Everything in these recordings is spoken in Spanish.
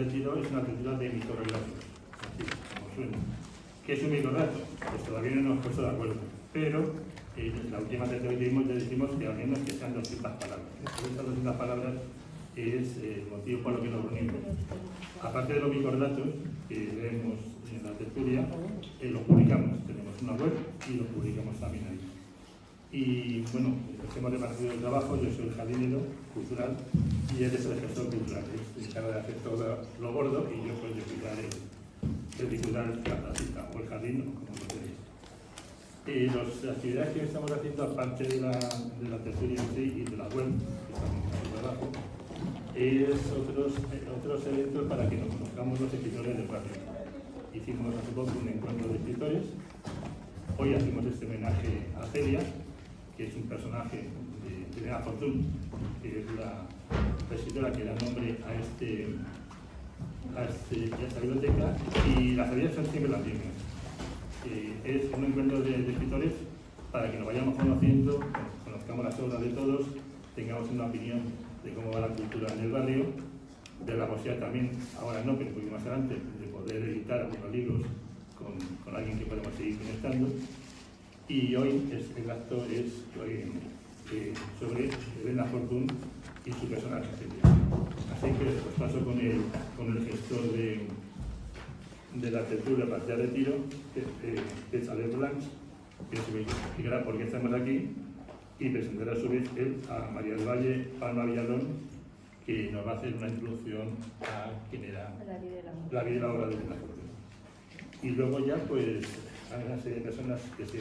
de Tiro es una tertulia de microrelatos, así como suena. ¿Qué es un microrelato? Pues todavía no nos hemos puesto de acuerdo, pero en la última tertulia que dimos ya dijimos que al menos que sean 200 palabras. Estas 200 palabras es el motivo por lo que nos reunimos. Aparte de los microrelatos que leemos en la tertulia, lo publicamos. Tenemos una web y lo publicamos también ahí. Y bueno, hemos repartido el trabajo. Yo soy el jardinero cultural y él es el gestor cultural. Él se encarga de hacer todo lo gordo y yo pues de cuidar la placita o el jardín, como lo queréis. Las actividades que estamos haciendo, aparte de la tertulia en sí y de la web, que estamos haciendo abajo, es otros eventos para que nos conozcamos los escritores del barrio. Hicimos hace poco un encuentro de escritores. Hoy hacemos este homenaje a Celia, que es un personaje de Elena Fortún, que es la escritora que da nombre a esta biblioteca, y las actividades son siempre las mismas. Es un encuentro de escritores para que nos vayamos conociendo, conozcamos las obras de todos, tengamos una opinión de cómo va la cultura en el barrio, de la posibilidad también, ahora no, pero un poquito más adelante, de poder editar algunos libros con alguien que podemos seguir conectando. Y hoy el acto es sobre Elena Fortún y su personaje. Así que os paso con el gestor de la tertulia Partida de Tiro, que es Alex Blanch, que se explicará por qué estamos aquí, y presentará a su vez él a María del Valle Palma Villalón, que nos va a hacer una introducción a quién era la vida y la obra de Elena Fortún. Y luego ya pues hay una serie de personas que se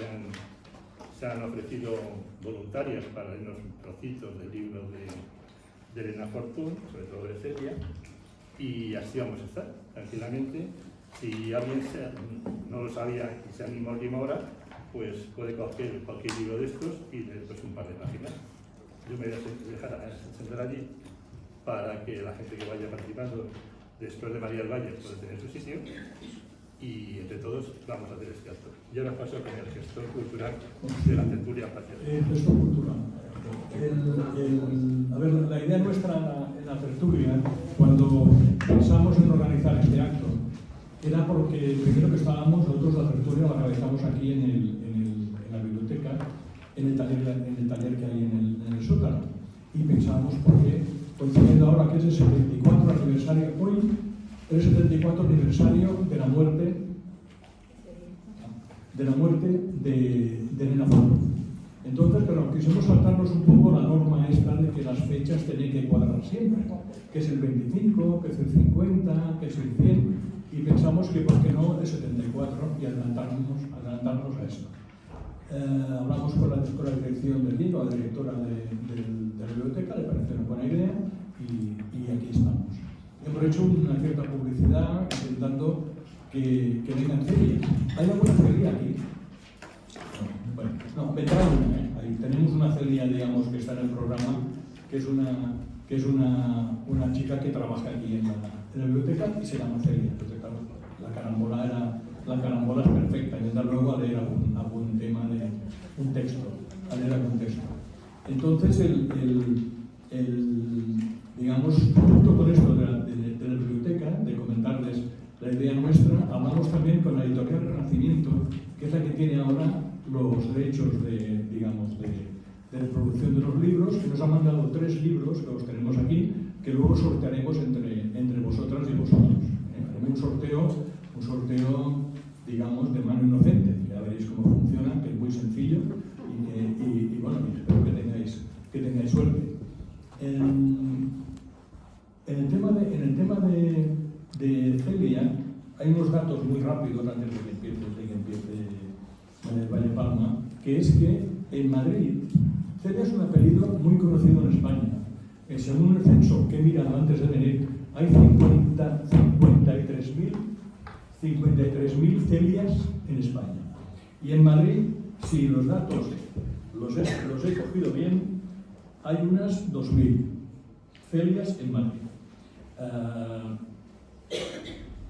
han ofrecido voluntarias para leernos trocitos del libro de Elena Fortún, sobre todo de Celia, y así vamos a estar tranquilamente. Si alguien no lo sabía y se animó a última hora, pues puede coger cualquier libro de estos y leer pues un par de páginas. Yo me voy a dejar sentar allí para que la gente que vaya participando después de María del Valle pueda tener su sitio, y entre todos vamos a hacer este acto. Y ahora paso con el gestor cultural de la tertulia Partida. El gestor cultural. A ver, la idea nuestra en la tertulia, cuando pensamos en organizar este acto, era porque primero que estábamos, nosotros la tertulia la realizamos aquí en la biblioteca, en el taller que hay en el sótano. Y pensábamos, porque coincidiendo ahora que es el 74 aniversario, hoy el 74 aniversario de la muerte de Elena Fortún. Entonces, pero quisimos saltarnos un poco la norma esta de que las fechas tienen que cuadrar siempre, que es el 25, que es el 50, que es el 100, y pensamos que por qué no el 74 y adelantarnos a esto. Hablamos con la dirección del libro, la directora de la biblioteca, le pareció una buena idea, y aquí estamos. Hemos hecho una cierta publicidad intentando que vengan ferias. ¿Hay alguna feria aquí? Bueno, no, vendrá una. Ahí tenemos una feria, digamos, que está en el programa, que es una chica que trabaja aquí en la biblioteca y se llama Celia. Entonces, claro, la carambola es perfecta, y vendrá luego a leer algún tema de un texto, Entonces, digamos, junto con esto de la biblioteca, de comentarles la idea nuestra, hablamos también con la editorial Renacimiento, que es la que tiene ahora los derechos de producción de los libros, que nos han mandado 3 libros, que los tenemos aquí, que luego sortearemos entre vosotras y vosotros. Haremos un sorteo, digamos, de mano inocente. Ya veréis cómo funciona, que es muy sencillo, y bueno, espero que tengáis suerte. En el tema de Celia, hay unos datos muy rápidos antes de que empiece Valle Palma, que es que en Madrid Celia es un apellido muy conocido en España. Según el censo que he mirado antes de venir, hay 53.000 Celias en España. Y en Madrid, si los datos los he cogido bien, hay unas 2.000 Celias en Madrid.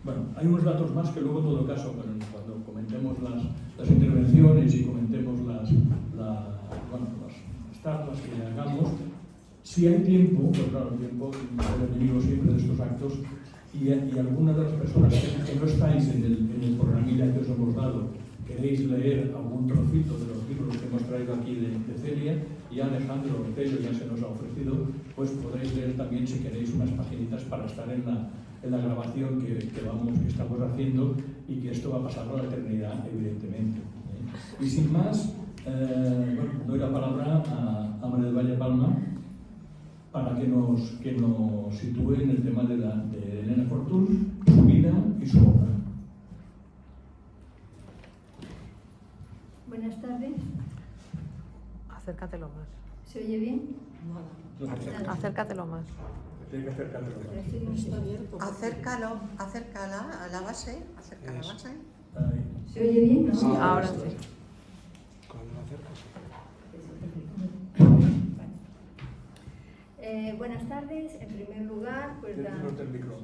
Bueno, hay unos datos más que luego, en todo caso, cuando comentemos las intervenciones y comentemos las charlas que hagamos, si hay tiempo, pues claro, el tiempo es el enemigo siempre de estos actos, y alguna de las personas que no estáis en el programilla que os hemos dado, queréis leer algún trocito de los libros que hemos traído aquí de Celia, y Alejandro Ortello ya se nos ha ofrecido, pues podréis leer también, si queréis, unas paginitas para estar en la grabación que estamos haciendo, y que esto va a pasar a la eternidad, evidentemente. Y sin más, doy la palabra a María del Valle Palma para que nos sitúe en el tema de Elena Fortún, su vida y su obra. Buenas tardes. Acércatelo más. ¿Se oye bien? Nada. Acércatelo más. Tiene que acercarlo. Acércala a la base, acerca la base. ¿Se oye bien? ¿No? Sí, ahora sí. Buenas tardes. En primer lugar, pues Del micro.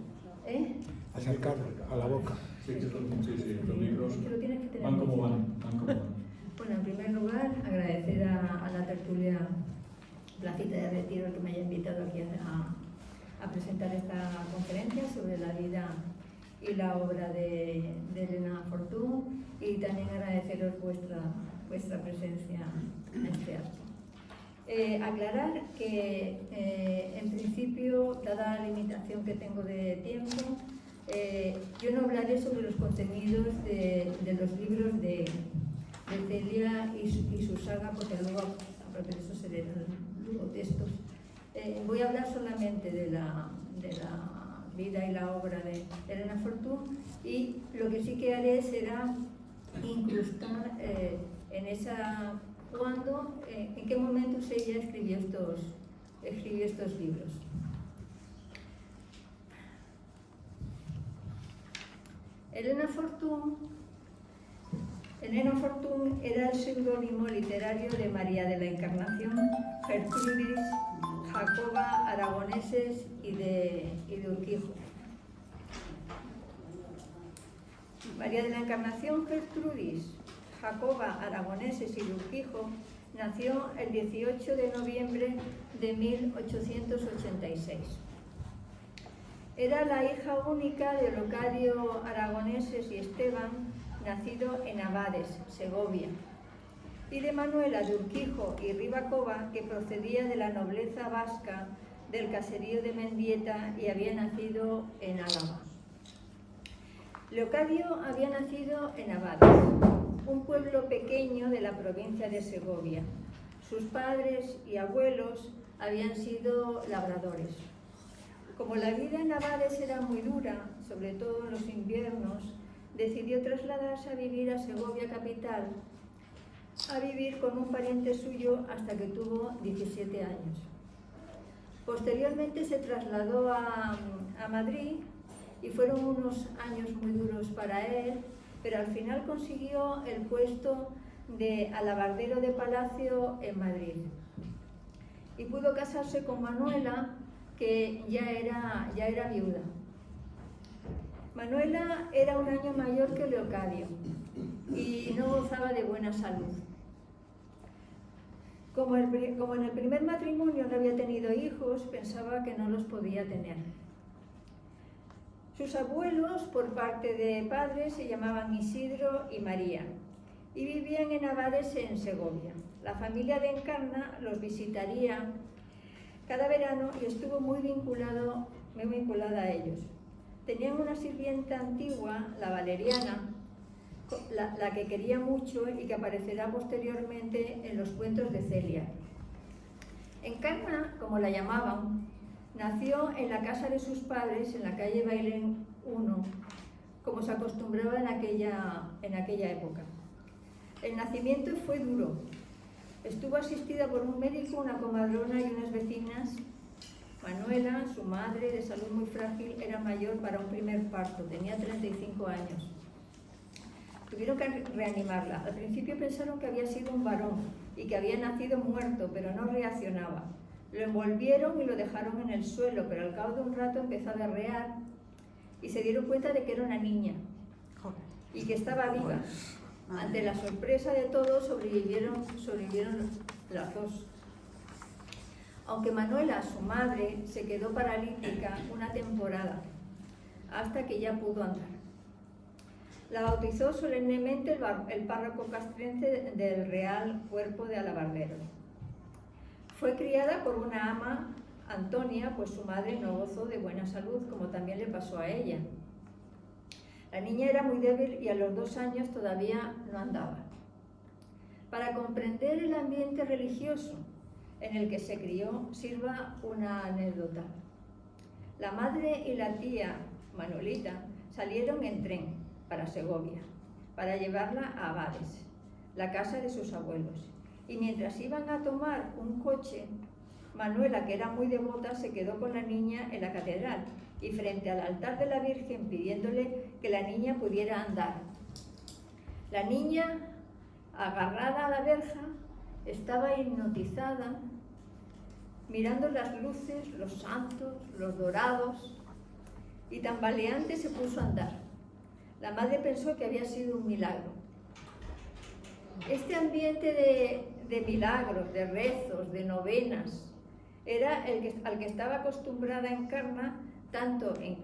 Acercarlo a la boca. Sí, los micros Es que lo tienes que tener van como muy van. Bueno, en primer lugar, agradecer a la tertulia Placita de Retiro que me haya invitado aquí a presentar esta conferencia sobre la vida y la obra de Elena Fortún, y también agradeceros vuestra presencia en este acto. Aclarar que, en principio, dada la limitación que tengo de tiempo, yo no hablaré sobre los contenidos de los libros de Celia y su saga, porque luego, aparte de eso, se leerán luego textos. Voy a hablar solamente de la vida y la obra de Elena Fortún, y lo que sí que haré será incrustar en esa... ¿En qué momentos ella escribió estos libros? Elena Fortún era el seudónimo literario de María de la Encarnación, Gertrudis, Jacoba, Aragoneses y de Urquijo. María de la Encarnación, Gertrudis, Jacoba, Aragoneses y Urquijo nació el 18 de noviembre de 1886. Era la hija única de Locadio Aragoneses y Esteban, nacido en Abades, Segovia, y de Manuela de Urquijo y Ribacova, que procedía de la nobleza vasca del caserío de Mendieta y había nacido en Álava. Leocadio había nacido en Abades, un pueblo pequeño de la provincia de Segovia. Sus padres y abuelos habían sido labradores. Como la vida en Abades era muy dura, sobre todo en los inviernos, decidió trasladarse a vivir a Segovia capital, a vivir con un pariente suyo hasta que tuvo 17 años. Posteriormente se trasladó a Madrid, y fueron unos años muy duros para él, pero al final consiguió el puesto de alabardero de palacio en Madrid. Y pudo casarse con Manuela, que ya era viuda. Manuela era un año mayor que Leocadio y no gozaba de buena salud. Como en el primer matrimonio no había tenido hijos, pensaba que no los podía tener. Sus abuelos, por parte de padres, se llamaban Isidro y María y vivían en Abades, en Segovia. La familia de Encarna los visitaría cada verano y estuvo muy vinculada a ellos. Tenían una sirvienta antigua, la Valeriana, la que quería mucho y que aparecerá posteriormente en los cuentos de Celia. Encarna, como la llamaban, nació en la casa de sus padres, en la calle Bailén 1, como se acostumbraba en aquella época. El nacimiento fue duro. Estuvo asistida por un médico, una comadrona y unas vecinas. Manuela, su madre, de salud muy frágil, era mayor para un primer parto, tenía 35 años. Tuvieron que reanimarla. Al principio pensaron que había sido un varón y que había nacido muerto, pero no reaccionaba. Lo envolvieron y lo dejaron en el suelo, pero al cabo de un rato empezó a berrear y se dieron cuenta de que era una niña y que estaba viva. Ante la sorpresa de todos, sobrevivieron las dos. Aunque Manuela, su madre, se quedó paralítica una temporada. hasta que ya pudo andar. La bautizó solemnemente el párroco castrense del Real Cuerpo de Alabarderos. Fue criada por una ama, Antonia, pues su madre no gozó de buena salud, como también le pasó a ella. La niña era muy débil y a los 2 años todavía no andaba. Para comprender el ambiente religioso en el que se crió, sirva una anécdota. La madre y la tía Manolita salieron en tren para Segovia, para llevarla a Abades, la casa de sus abuelos. Y mientras iban a tomar un coche, Manuela, que era muy devota, se quedó con la niña en la catedral y frente al altar de la Virgen pidiéndole que la niña pudiera andar. La niña, agarrada a la verja, estaba hipnotizada, mirando las luces, los santos, los dorados, y tambaleante se puso a andar. La madre pensó que había sido un milagro. Este ambiente de milagros, de rezos, de novenas, era al que estaba acostumbrada Encarna, tanto en su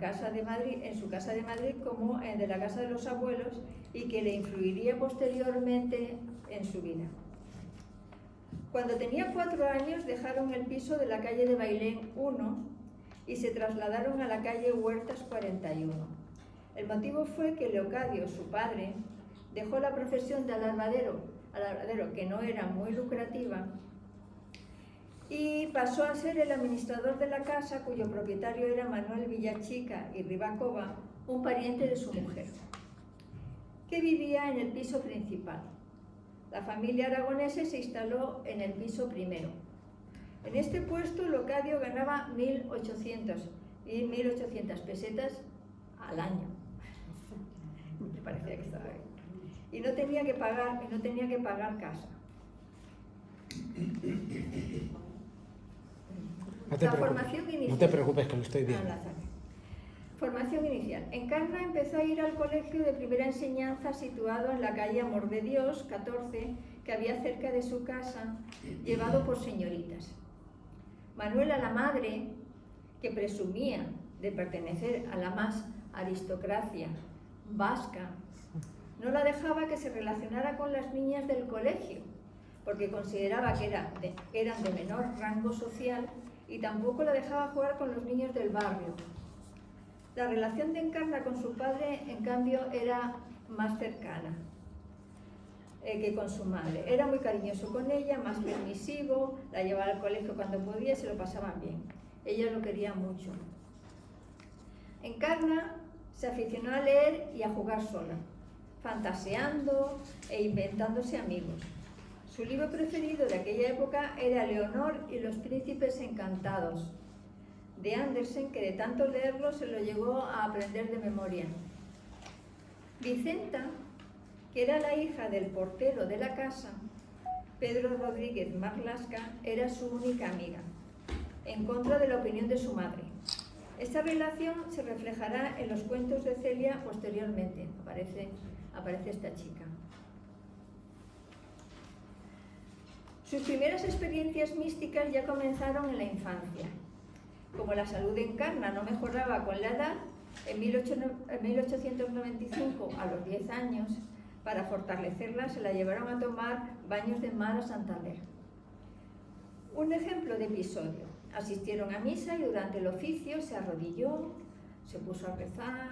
casa de Madrid como en de la casa de los abuelos, y que le influiría posteriormente en su vida. Cuando tenía 4 años dejaron el piso de la calle de Bailén 1 y se trasladaron a la calle Huertas 41. El motivo fue que Leocadio, su padre, dejó la profesión de alarbadero, que no era muy lucrativa, y pasó a ser el administrador de la casa, cuyo propietario era Manuel Villachica y Ribacova, un pariente de su mujer, que vivía en el piso principal. La familia aragonesa se instaló en el piso primero. En este puesto Leocadio ganaba 1.800 pesetas al año. Me parecía que estaba bien. Y no tenía que pagar casa. No te preocupes, que lo estoy viendo. Formación inicial. Encarna empezó a ir al colegio de primera enseñanza situado en la calle Amor de Dios 14, que había cerca de su casa, llevado por señoritas. Manuela, la madre, que presumía de pertenecer a la más aristocracia vasca, no la dejaba que se relacionara con las niñas del colegio, porque consideraba que eran de menor rango social, y tampoco la dejaba jugar con los niños del barrio. La relación de Encarna con su padre, en cambio, era más cercana que con su madre. Era muy cariñoso con ella, más permisivo, la llevaba al colegio cuando podía y se lo pasaban bien. Ella lo quería mucho. Encarna se aficionó a leer y a jugar sola, fantaseando e inventándose amigos. Su libro preferido de aquella época era Leonor y los príncipes encantados, de Andersen, que de tanto leerlo se lo llegó a aprender de memoria. Vicenta, que era la hija del portero de la casa, Pedro Rodríguez Marlasca, era su única amiga, en contra de la opinión de su madre. Esta relación se reflejará en los cuentos de Celia posteriormente. Aparece esta chica. Sus primeras experiencias místicas ya comenzaron en la infancia. Como la salud de Encarna no mejoraba con la edad, en 1895, a los 10 años, para fortalecerla, se la llevaron a tomar baños de mar a Santander. Un ejemplo de episodio. Asistieron a misa y durante el oficio se arrodilló, se puso a rezar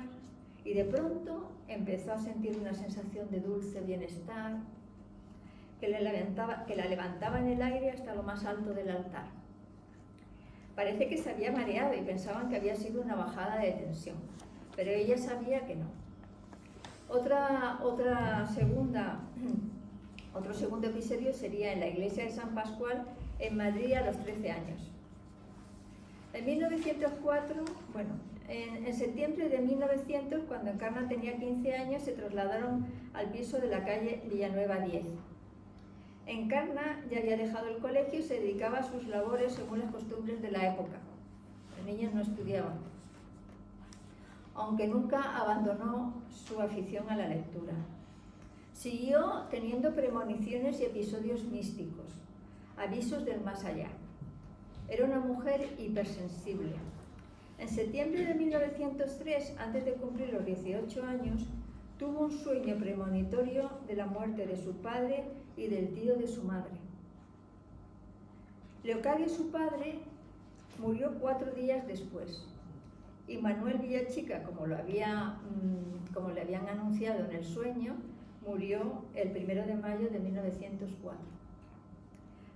y de pronto empezó a sentir una sensación de dulce bienestar que la levantaba en el aire hasta lo más alto del altar. Parece que se había mareado y pensaban que había sido una bajada de tensión, pero ella sabía que no. Otro segundo episodio sería en la iglesia de San Pascual en Madrid a los 13 años. En septiembre de 1900, cuando Encarna tenía 15 años, se trasladaron al piso de la calle Villanueva 10. Encarna ya había dejado el colegio y se dedicaba a sus labores según las costumbres de la época. Las niñas no estudiaban, aunque nunca abandonó su afición a la lectura. Siguió teniendo premoniciones y episodios místicos, avisos del más allá. Era una mujer hipersensible. En septiembre de 1903, antes de cumplir los 18 años, tuvo un sueño premonitorio de la muerte de su padre y del tío de su madre. Leocadio, su padre, murió 4 días después, y Manuel Villachica, como le habían anunciado en el sueño, murió el 1 de mayo de 1904.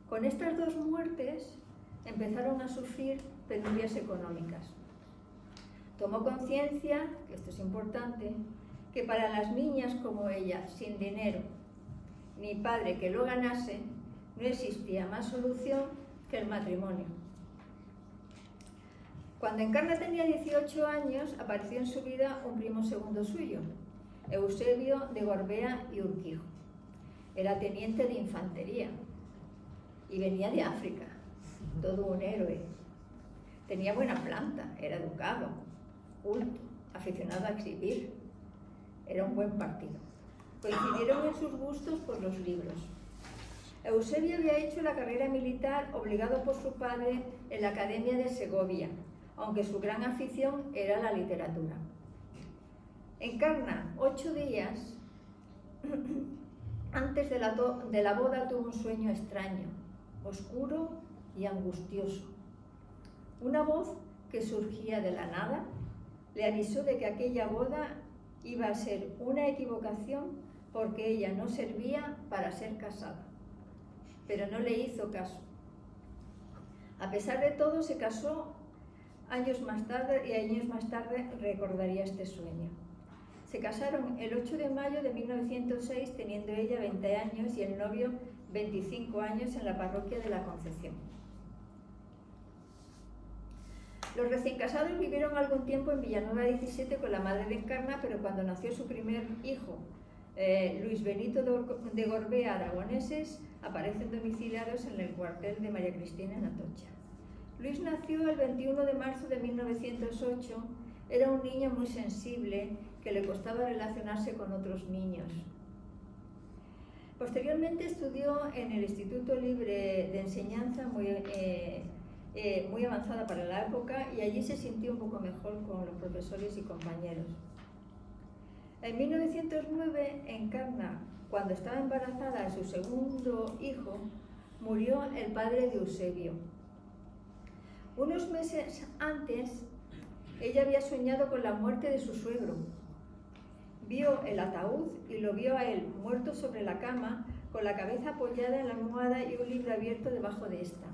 Con estas 2 muertes empezaron a sufrir penurias económicas. Tomó conciencia, que esto es importante, que para las niñas como ella, sin dinero ni padre que lo ganase, no existía más solución que el matrimonio. Cuando Encarna tenía 18 años, apareció en su vida un primo segundo suyo, Eusebio de Gorbea y Urquijo. Era teniente de infantería y venía de África, todo un héroe. Tenía buena planta, era educado, culto, aficionado a exhibir. Era un buen partido. Coincidieron en sus gustos por los libros. Eusebio había hecho la carrera militar obligado por su padre en la Academia de Segovia, aunque su gran afición era la literatura. Encarna, 8 días antes de la boda, tuvo un sueño extraño, oscuro y angustioso. Una voz que surgía de la nada le avisó de que aquella boda iba a ser una equivocación porque ella no servía para ser casada. Pero no le hizo caso. A pesar de todo, se casó años más tarde y años más tarde recordaría este sueño. Se casaron el 8 de mayo de 1906, teniendo ella 20 años y el novio 25 años en la parroquia de la Concepción. Los recién casados vivieron algún tiempo en Villanueva 17 con la madre de Encarna, pero cuando nació su primer hijo, Luis Benito de Gorbea Aragoneses, aparecen domiciliados en el cuartel de María Cristina en Atocha. Luis nació el 21 de marzo de 1908, era un niño muy sensible que le costaba relacionarse con otros niños. Posteriormente estudió en el Instituto Libre de Enseñanza, muy avanzada para la época, y allí se sintió un poco mejor con los profesores y compañeros. En 1909, Encarna, cuando estaba embarazada de su segundo hijo, murió el padre de Eusebio. Unos meses antes, ella había soñado con la muerte de su suegro. Vio el ataúd y lo vio a él, muerto sobre la cama, con la cabeza apoyada en la almohada y un libro abierto debajo de esta.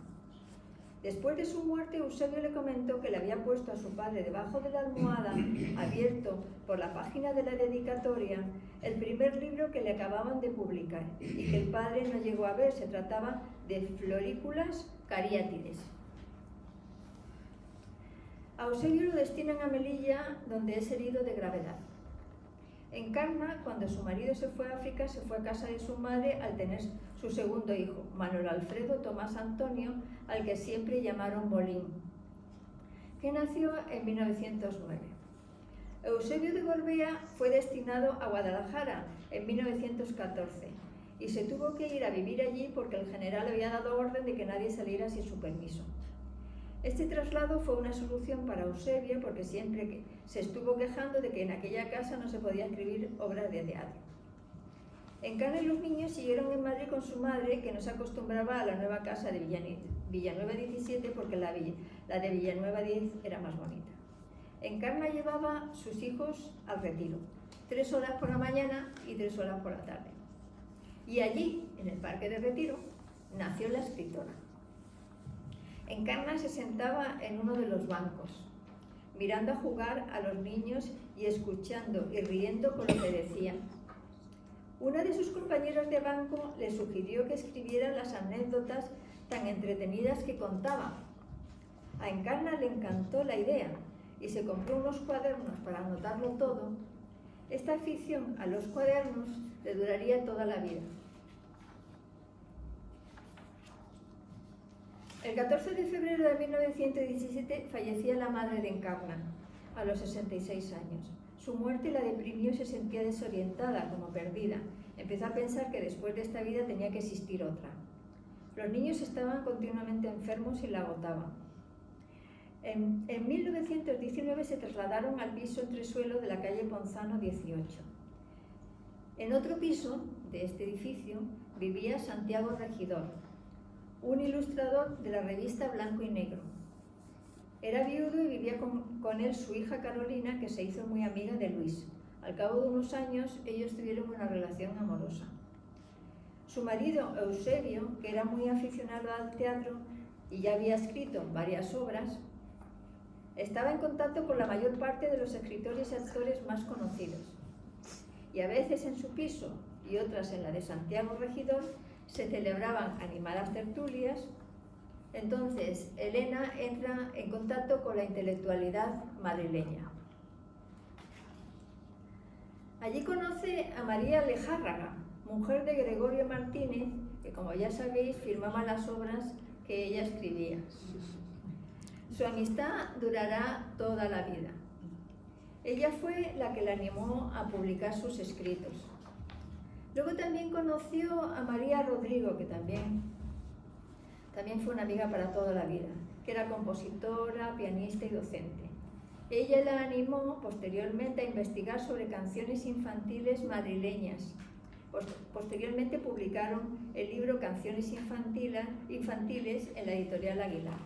Después de su muerte, Eusebio le comentó que le había puesto a su padre debajo de la almohada, abierto por la página de la dedicatoria, el primer libro que le acababan de publicar y que el padre no llegó a ver. Se trataba de Florículas Cariátides. A Eusebio lo destinan a Melilla, donde es herido de gravedad. Encarna, cuando su marido se fue a África, se fue a casa de su madre al tener su segundo hijo, Manuel Alfredo Tomás Antonio, al que siempre llamaron Bolín, que nació en 1909. Eusebio de Gorbea fue destinado a Guadalajara en 1914 y se tuvo que ir a vivir allí porque el general había dado orden de que nadie saliera sin su permiso. Este traslado fue una solución para Eusebio porque siempre se estuvo quejando de que en aquella casa no se podía escribir obras de teatro. Encarna y los niños siguieron en Madrid con su madre, que no se acostumbraba a la nueva casa de Villanueva 17 porque la de Villanueva 10 era más bonita. Encarna llevaba sus hijos al retiro, 3 horas por la mañana y 3 horas por la tarde. Y allí, en el parque de retiro, nació la escritora. Encarna se sentaba en uno de los bancos, mirando a jugar a los niños y escuchando y riendo con lo que decían. Una de sus compañeras de banco le sugirió que escribiera las anécdotas tan entretenidas que contaba. A Encarna le encantó la idea y se compró unos cuadernos para anotarlo todo. Esta afición a los cuadernos le duraría toda la vida. El 14 de febrero de 1917 fallecía la madre de Encarna, a los 66 años. Su muerte la deprimió y se sentía desorientada, como perdida. Empezó a pensar que después de esta vida tenía que existir otra. Los niños estaban continuamente enfermos y la agotaban. En 1919 se trasladaron al piso entresuelo de la calle Ponzano 18. En otro piso de este edificio vivía Santiago Regidor, un ilustrador de la revista Blanco y Negro. Era viudo y vivía con él su hija Carolina, que se hizo muy amiga de Luis. Al cabo de unos años, ellos tuvieron una relación amorosa. Su marido, Eusebio, que era muy aficionado al teatro y ya había escrito varias obras, estaba en contacto con la mayor parte de los escritores y actores más conocidos. Y a veces en su piso y otras en la de Santiago Regidor se celebraban animadas tertulias. Entonces Elena entra en contacto con la intelectualidad madrileña. Allí conoce a María Lejárraga, mujer de Gregorio Martínez, que como ya sabéis firmaba las obras que ella escribía. Su amistad durará toda la vida. Ella fue la que la animó a publicar sus escritos. Luego también conoció a María Rodrigo, que también fue una amiga para toda la vida, que era compositora, pianista y docente. Ella la animó posteriormente a investigar sobre canciones infantiles madrileñas. Posteriormente publicaron el libro Canciones infantiles en la editorial Aguilar.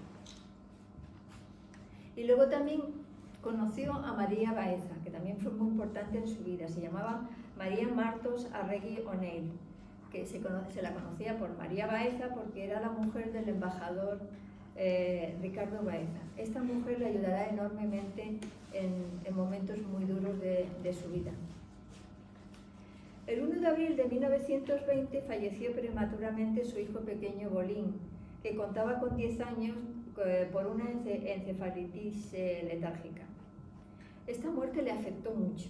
Y luego también conoció a María Baeza, que también fue muy importante en su vida. Se llamaba María Martos Arregui O'Neill, que se la conocía por María Baeza porque era la mujer del embajador Ricardo Baeza. Esta mujer le ayudará enormemente en momentos muy duros de su vida. El 1 de abril de 1920 falleció prematuramente su hijo pequeño Bolín, que contaba con 10 años por una encefalitis letárgica. Esta muerte le afectó mucho,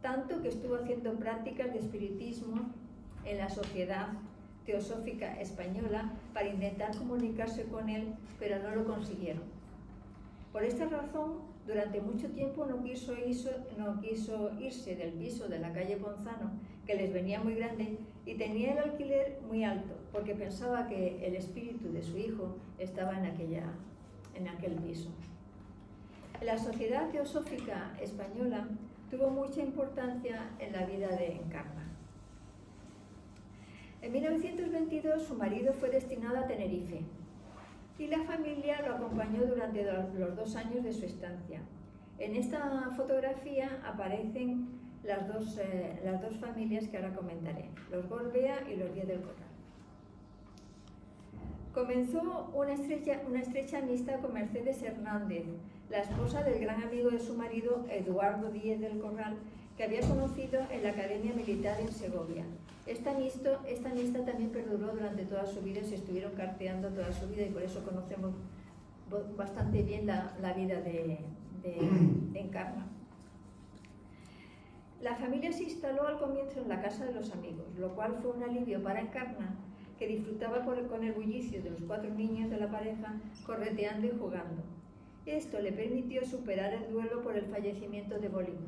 tanto que estuvo haciendo prácticas de espiritismo en la Sociedad Teosófica Española para intentar comunicarse con él, pero no lo consiguieron. Por esta razón, durante mucho tiempo no quiso irse del piso de la calle Ponzano, que les venía muy grande, y tenía el alquiler muy alto, porque pensaba que el espíritu de su hijo estaba en aquel piso. La Sociedad Teosófica Española tuvo mucha importancia en la vida de Encarna. En 1922 su marido fue destinado a Tenerife y la familia lo acompañó durante los 2 años de su estancia. En esta fotografía aparecen las dos familias que ahora comentaré, los Gorbea y los Díaz del Corral. Comenzó una estrecha amistad con Mercedes Hernández, la esposa del gran amigo de su marido, Eduardo Díaz del Corral, que había conocido en la Academia Militar en Segovia. Esta amistad también perduró durante toda su vida, se estuvieron carteando toda su vida y por eso conocemos bastante bien la vida de Encarna. La familia se instaló al comienzo en la casa de los amigos, lo cual fue un alivio para Encarna, que disfrutaba con el bullicio de los 4 niños de la pareja correteando y jugando. Esto le permitió superar el duelo por el fallecimiento de Bolín.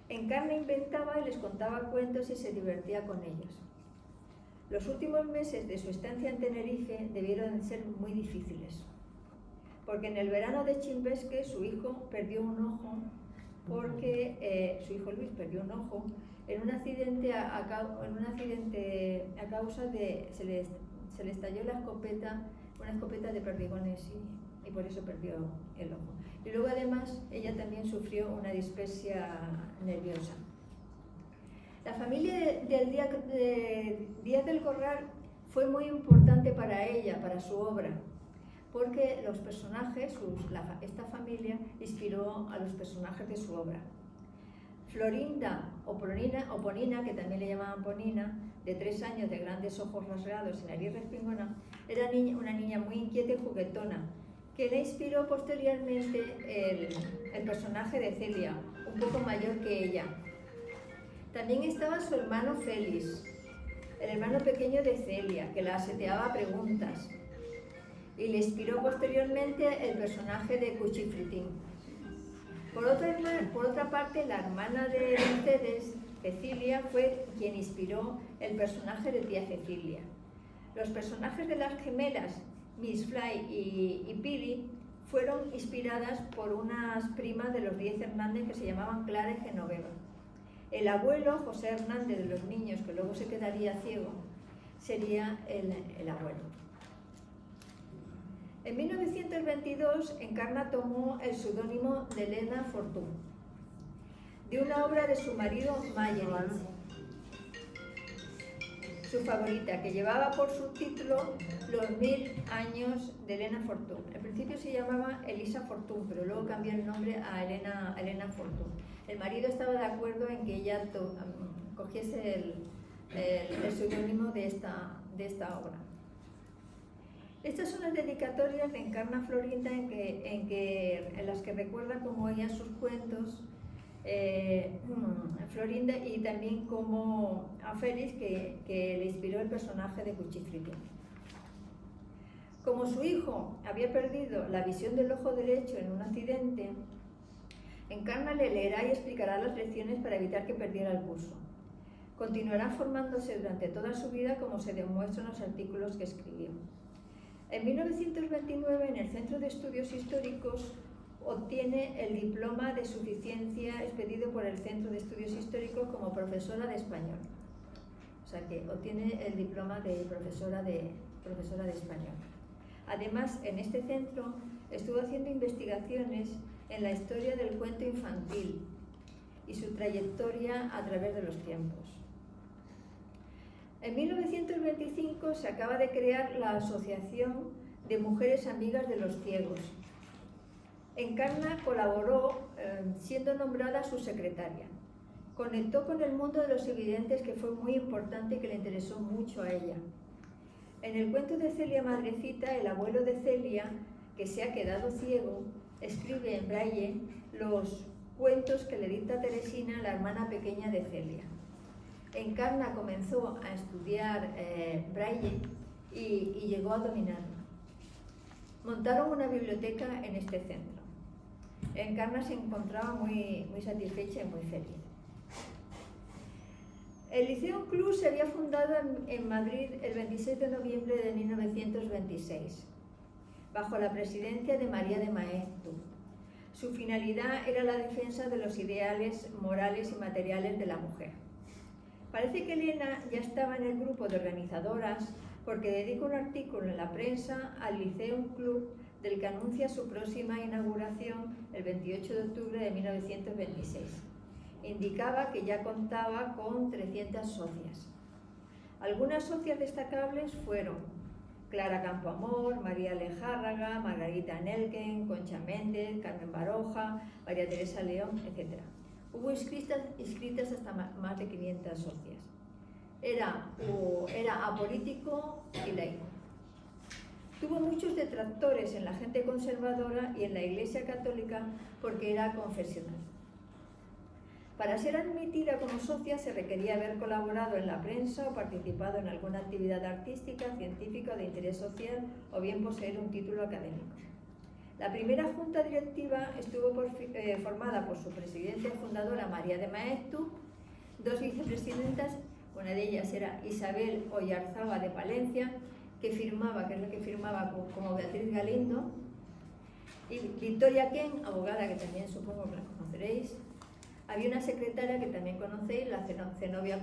Encarna inventaba y les contaba cuentos y se divertía con ellos. Los últimos meses de su estancia en Tenerife debieron ser muy difíciles, porque en el verano de Chimbesque su hijo perdió un ojo, su hijo Luis perdió un ojo en un accidente a causa de se le estalló una escopeta de perdigones y por eso perdió el ojo. Y luego además ella también sufrió una dispepsia nerviosa. La familia de Díaz del Corral fue muy importante para ella, para su obra, porque los personajes, esta familia inspiró a los personajes de su obra. Florinda o Ponina, que también le llamaban Ponina, de 3 años, de grandes ojos rasgados y nariz respingona, era una niña muy inquieta y juguetona, que le inspiró posteriormente el personaje de Celia, un poco mayor que ella. También estaba su hermano Félix, el hermano pequeño de Celia, que la aseteaba a preguntas, y le inspiró posteriormente el personaje de Cuchifritín. Por otra parte, la hermana de Mercedes, Cecilia, fue quien inspiró el personaje de tía Cecilia. Los personajes de las gemelas, Miss Fly y Pili, fueron inspiradas por unas primas de los Díez Hernández que se llamaban Clara y Genoveva. El abuelo, José Hernández, de los niños, que luego se quedaría ciego, sería el abuelo. En 1922, Encarna tomó el seudónimo de Elena Fortún, de una obra de su marido Mayerich, su favorita, que llevaba por subtítulo Los 1000 años de Elena Fortún. Al principio se llamaba Elisa Fortún, pero luego cambió el nombre a Elena Fortún. El marido estaba de acuerdo en que ella cogiese el seudónimo de esta obra. Estas son las dedicatorias de Encarna Florinda en las que recuerda cómo oía sus cuentos Florinda, y también como a Félix que le inspiró el personaje de Cuchifritín. Como su hijo había perdido la visión del ojo derecho en un accidente, Encarna le leerá y explicará las lecciones para evitar que perdiera el curso. Continuará formándose durante toda su vida, como se demuestra en los artículos que escribió. En 1929, en el Centro de Estudios Históricos, obtiene el diploma de suficiencia expedido por el Centro de Estudios Históricos como profesora de español. O sea que obtiene el diploma de profesora de español. Además, en este centro estuvo haciendo investigaciones en la historia del cuento infantil y su trayectoria a través de los tiempos. En 1925 se acaba de crear la Asociación de Mujeres Amigas de los Ciegos. Encarna colaboró siendo nombrada su secretaria. Conectó con el mundo de los evidentes, que fue muy importante y que le interesó mucho a ella. En el cuento de Celia Madrecita, el abuelo de Celia, que se ha quedado ciego, escribe en braille los cuentos que le dicta Teresina, la hermana pequeña de Celia. Encarna comenzó a estudiar braille y llegó a dominarlo. Montaron una biblioteca en este centro. Encarna se encontraba muy satisfecha y muy feliz. El Liceo Club se había fundado en Madrid el 26 de noviembre de 1926, bajo la presidencia de María de Maeztu. Su finalidad era la defensa de los ideales morales y materiales de la mujer. Parece que Elena ya estaba en el grupo de organizadoras, porque dedica un artículo en la prensa al Liceo Club, del que anuncia su próxima inauguración el 28 de octubre de 1926. Indicaba que ya contaba con 300 socias. Algunas socias destacables fueron Clara Campoamor, María Lejárraga, Margarita Nelken, Concha Méndez, Carmen Baroja, María Teresa León, etc. Hubo inscritas hasta más de 500 socias. Era apolítico y laico. Tuvo muchos detractores en la gente conservadora y en la Iglesia Católica porque era confesional. Para ser admitida como socia se requería haber colaborado en la prensa o participado en alguna actividad artística, científica o de interés social, o bien poseer un título académico. La primera junta directiva estuvo formada por su presidenta y fundadora María de Maeztu, dos vicepresidentas, una de ellas era Isabel Oyarzábal de Palencia, que es la que firmaba como Beatriz Galindo, y Victoria Ken, abogada, que también supongo que la conoceréis. Había una secretaria que también conocéis, la Zenobia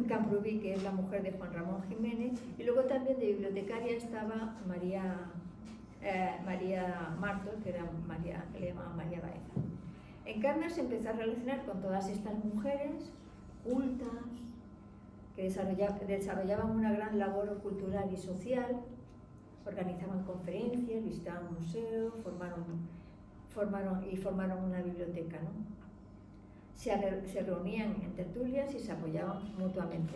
Camprubí, que es la mujer de Juan Ramón Jiménez, y luego también de bibliotecaria estaba María Martos, que le llamaban María Baeza. Encarna se empezó a relacionar con todas estas mujeres cultas, que desarrollaban una gran labor cultural y social, organizaban conferencias, visitaban museos, formaron una biblioteca, ¿no? Se reunían en tertulias y se apoyaban mutuamente.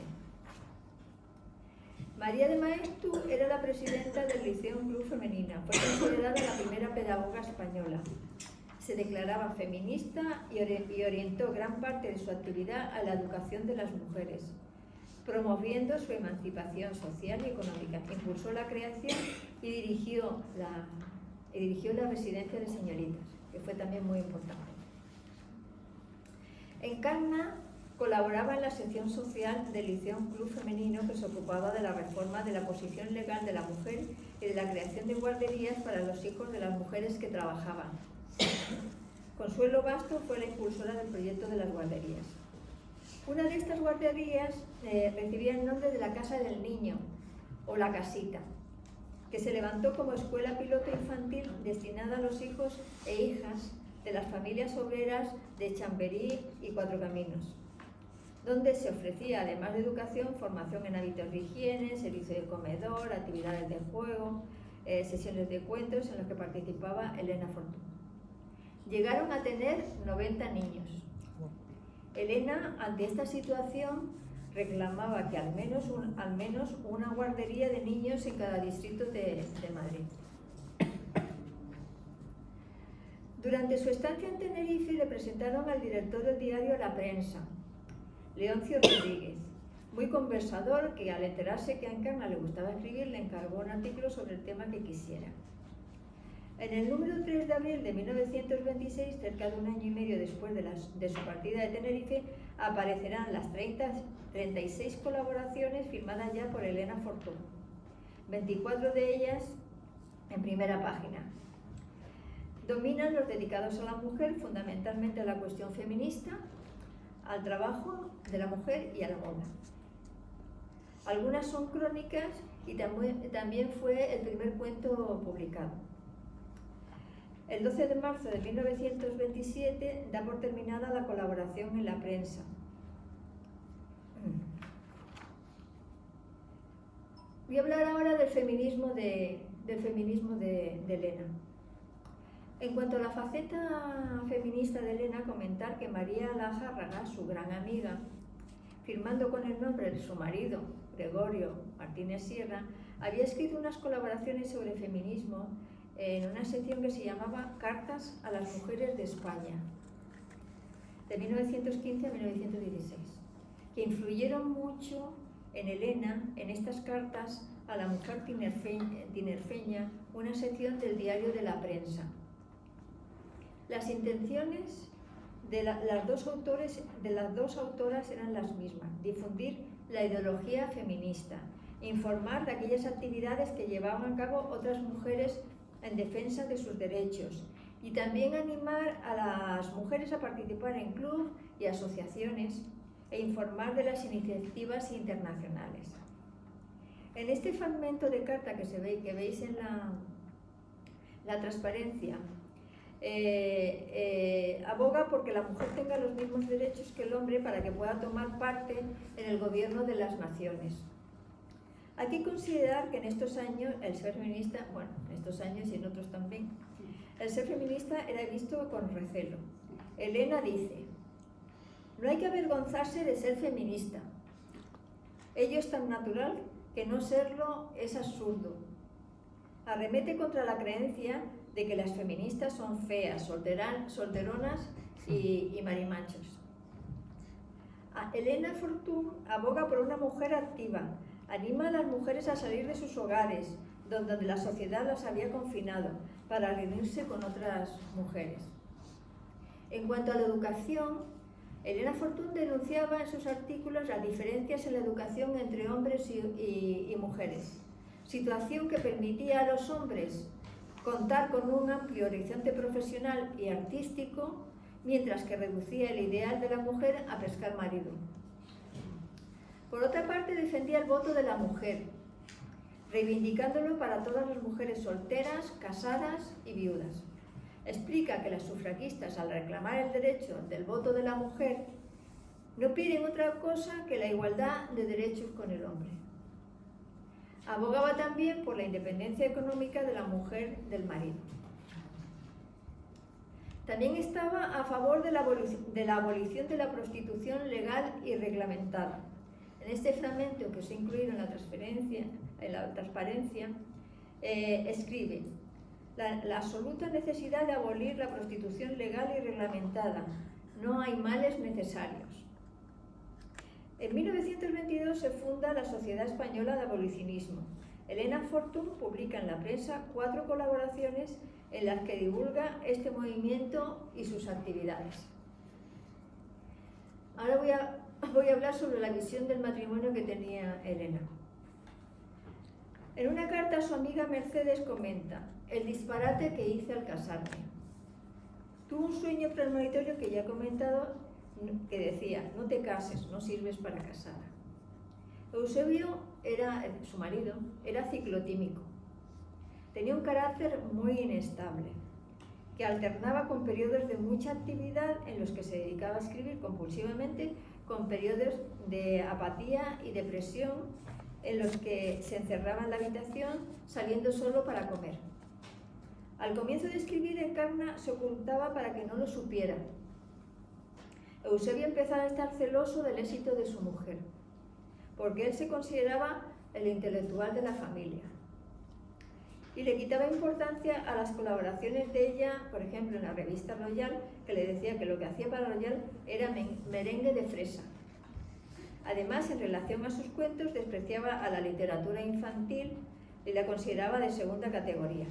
María de Maeztu era la presidenta del Liceo Club Femenina, fue considerada la primera pedagoga española. Se declaraba feminista y orientó gran parte de su actividad a la educación de las mujeres, promoviendo su emancipación social y económica. Impulsó la creación y dirigió la residencia de señoritas, que fue también muy importante. Encarna Colaboraba en la sección social del Liceo Club Femenino, que se ocupaba de la reforma de la posición legal de la mujer y de la creación de guarderías para los hijos de las mujeres que trabajaban. Consuelo Basto fue la impulsora del proyecto de las guarderías. Una de estas guarderías recibía el nombre de la Casa del Niño, o la Casita, que se levantó como escuela piloto infantil destinada a los hijos e hijas de las familias obreras de Chamberí y Cuatro Caminos, donde se ofrecía, además de educación, formación en hábitos de higiene, servicio de comedor, actividades de juego, sesiones de cuentos en las que participaba Elena Fortún. Llegaron a tener 90 niños. Elena, ante esta situación, reclamaba que al menos una guardería de niños en cada distrito de Madrid. Durante su estancia en Tenerife le presentaron al director del diario La Prensa, Leoncio Rodríguez, muy conversador, que al enterarse que a Encarna le gustaba escribir, le encargó un artículo sobre el tema que quisiera. En el número 3 de abril de 1926, cerca de un año y medio después de su partida de Tenerife, aparecerán las 36 colaboraciones firmadas ya por Elena Fortún, 24 de ellas en primera página. Dominan los dedicados a la mujer, fundamentalmente a la cuestión feminista, al trabajo de la mujer y a la moda. Algunas son crónicas y también fue el primer cuento publicado. El 12 de marzo de 1927 da por terminada la colaboración en La Prensa. Voy a hablar ahora del feminismo de Elena. En cuanto a la faceta feminista de Elena, comentar que María Lajárraga, su gran amiga, firmando con el nombre de su marido, Gregorio Martínez Sierra, había escrito unas colaboraciones sobre feminismo en una sección que se llamaba Cartas a las Mujeres de España, de 1915 a 1916, que influyeron mucho en Elena, en estas cartas a la mujer tinerfeña, una sección del diario de La Prensa. Las intenciones de las dos autoras eran las mismas: difundir la ideología feminista, informar de aquellas actividades que llevaban a cabo otras mujeres en defensa de sus derechos y también animar a las mujeres a participar en clubes y asociaciones e informar de las iniciativas internacionales. En este fragmento de carta que veis en la transparencia, aboga porque la mujer tenga los mismos derechos que el hombre para que pueda tomar parte en el gobierno de las naciones. Hay que considerar que en estos años el ser feminista, bueno, en estos años y en otros también, el ser feminista era visto con recelo. Elena dice: no hay que avergonzarse de ser feminista. Ello es tan natural que no serlo es absurdo. Arremete contra la creencia de que las feministas son feas, solteronas y marimachos. Elena Fortún aboga por una mujer activa, anima a las mujeres a salir de sus hogares, donde la sociedad las había confinado, para reunirse con otras mujeres. En cuanto a la educación, Elena Fortún denunciaba en sus artículos las diferencias en la educación entre hombres y mujeres, situación que permitía a los hombres contar con un amplio horizonte profesional y artístico, mientras que reducía el ideal de la mujer a pescar marido. Por otra parte, defendía el voto de la mujer, reivindicándolo para todas las mujeres solteras, casadas y viudas. Explica que las sufragistas, al reclamar el derecho del voto de la mujer, no piden otra cosa que la igualdad de derechos con el hombre. Abogaba también por la independencia económica de la mujer del marido. También estaba a favor de la abolición de la prostitución legal y reglamentada. En este fragmento que os he incluido en la transparencia, escribe: la absoluta necesidad de abolir la prostitución legal y reglamentada. No hay males necesarios. En 1922 se funda la Sociedad Española de Abolicionismo. Elena Fortún publica en La Prensa 4 colaboraciones en las que divulga este movimiento y sus actividades. Ahora voy a voy a hablar sobre la visión del matrimonio que tenía Elena. En una carta su amiga Mercedes comenta: el disparate que hice al casarme. Tuvo un sueño premonitorio que ya he comentado, que decía: no te cases, no sirves para casada. Eusebio, su marido, era ciclotímico. Tenía un carácter muy inestable, que alternaba con periodos de mucha actividad en los que se dedicaba a escribir compulsivamente, con periodos de apatía y depresión en los que se encerraba en la habitación saliendo solo para comer. Al comienzo de escribir, Encarna se ocultaba para que no lo supiera. Eusebio empezaba a estar celoso del éxito de su mujer, porque él se consideraba el intelectual de la familia. Y le quitaba importancia a las colaboraciones de ella, por ejemplo, en la revista Royal, que le decía que lo que hacía para Royal era merengue de fresa. Además, en relación a sus cuentos, despreciaba a la literatura infantil y la consideraba de segunda categoría.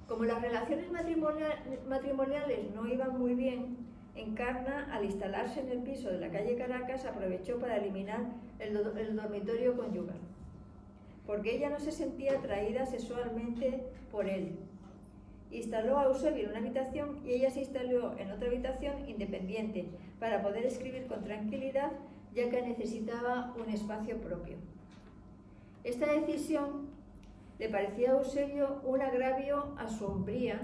Como las relaciones matrimoniales no iban muy bien, Encarna, al instalarse en el piso de la calle Caracas, aprovechó para eliminar el dormitorio conyugal, porque ella no se sentía atraída sexualmente por él. Instaló a Eusebio en una habitación y ella se instaló en otra habitación independiente para poder escribir con tranquilidad, ya que necesitaba un espacio propio. Esta decisión le parecía a Eusebio un agravio a su hombría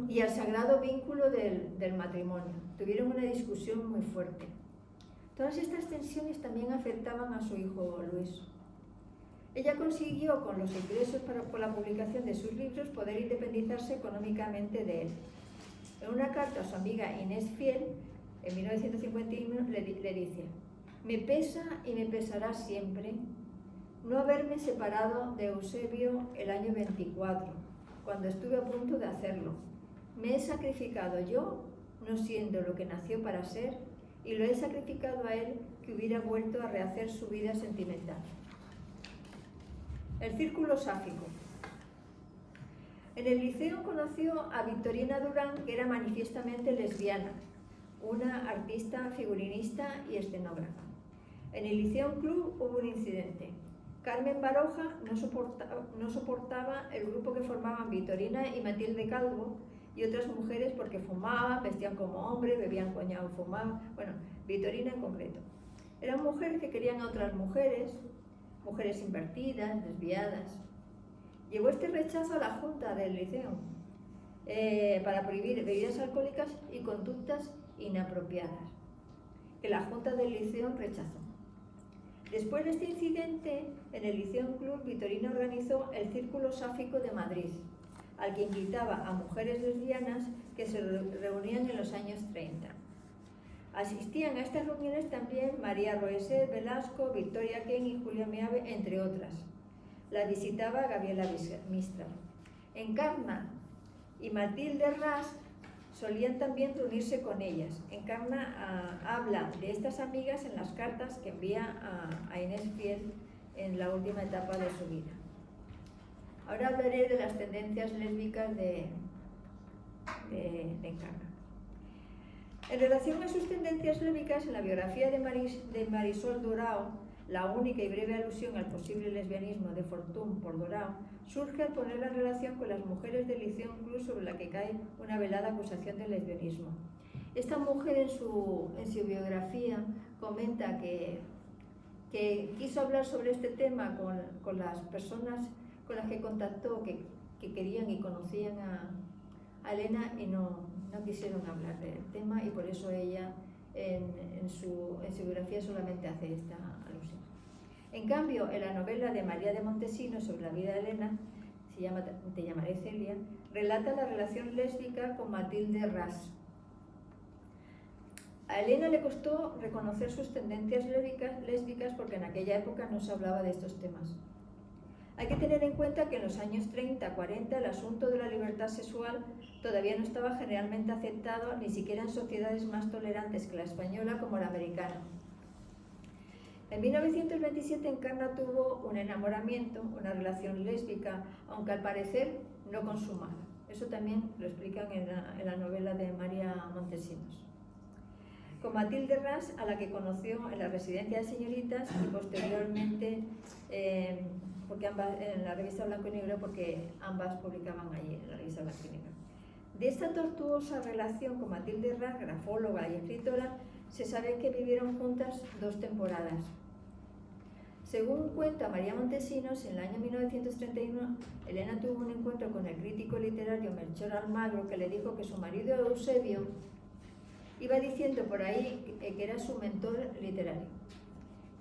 y al sagrado vínculo del matrimonio. Tuvieron una discusión muy fuerte. Todas estas tensiones también afectaban a su hijo Luis. Ella consiguió, con los ingresos por la publicación de sus libros, poder independizarse económicamente de él. En una carta a su amiga Inés Fiel, en 1951, le dice: me pesa y me pesará siempre no haberme separado de Eusebio el año 24, cuando estuve a punto de hacerlo. Me he sacrificado yo, no siendo lo que nació para ser, y lo he sacrificado a él, que hubiera vuelto a rehacer su vida sentimental. El círculo sáfico. En el liceo conoció a Victorina Durán, que era manifiestamente lesbiana, una artista figurinista y escenógrafa. En el Liceo Club hubo un incidente. Carmen Baroja no soportaba el grupo que formaban Victorina y Matilde Calvo y otras mujeres porque fumaban, vestían como hombres, bebían coñac, fumaban. Bueno, Victorina en concreto. Eran mujeres que querían a otras mujeres invertidas, desviadas. Llegó este rechazo a la Junta del Liceo para prohibir bebidas alcohólicas y conductas inapropiadas, que la Junta del Liceo rechazó. Después de este incidente, en el Liceo Club, Victorina organizó el Círculo Sáfico de Madrid, al que invitaba a mujeres lesbianas que se reunían en los años 30. Asistían a estas reuniones también María Roeset Velasco, Victoria Ken y Julia Meave, entre otras. La visitaba Gabriela Mistral. Encarna y Matilde Ras solían también reunirse con ellas. Encarna habla de estas amigas en las cartas que envía a Inés Fiel en la última etapa de su vida. Ahora hablaré de las tendencias lésbicas de Encarna. En relación a sus tendencias lésbicas, en la biografía de Marisol Dorao, la única y breve alusión al posible lesbianismo de Fortuny por Dorao surge al poner la relación con las mujeres del Liceo Club, sobre la que cae una velada acusación de lesbianismo. Esta mujer en su biografía comenta que quiso hablar sobre este tema con las personas con las que contactó, que querían y conocían a Elena, y no quisieron hablar del tema, y por eso ella en su biografía solamente hace esta alusión. En cambio, en la novela de María de Montesinos sobre la vida de Elena, se llama Te llamaré Celia, relata la relación lésbica con Matilde Ras. A Elena le costó reconocer sus tendencias lésbicas porque en aquella época no se hablaba de estos temas. Hay que tener en cuenta que en los años 30-40 el asunto de la libertad sexual todavía no estaba generalmente aceptado, ni siquiera en sociedades más tolerantes que la española como la americana. En 1927 Encarna tuvo un enamoramiento, una relación lésbica, aunque al parecer no consumada. Eso también lo explican en la novela de María Montesinos. con Matilde Ras, a la que conoció en la residencia de señoritas y posteriormente, porque ambas, en la revista Blanco y Negro, porque ambas publicaban allí en la revista Blanco y Negro. De esta tortuosa relación con Matilde Ras, grafóloga y escritora, se sabe que vivieron juntas 2 temporadas. Según cuenta María Montesinos, en el año 1931, Elena tuvo un encuentro con el crítico literario Melchor Almagro, que le dijo que su marido Eusebio iba diciendo por ahí que era su mentor literario,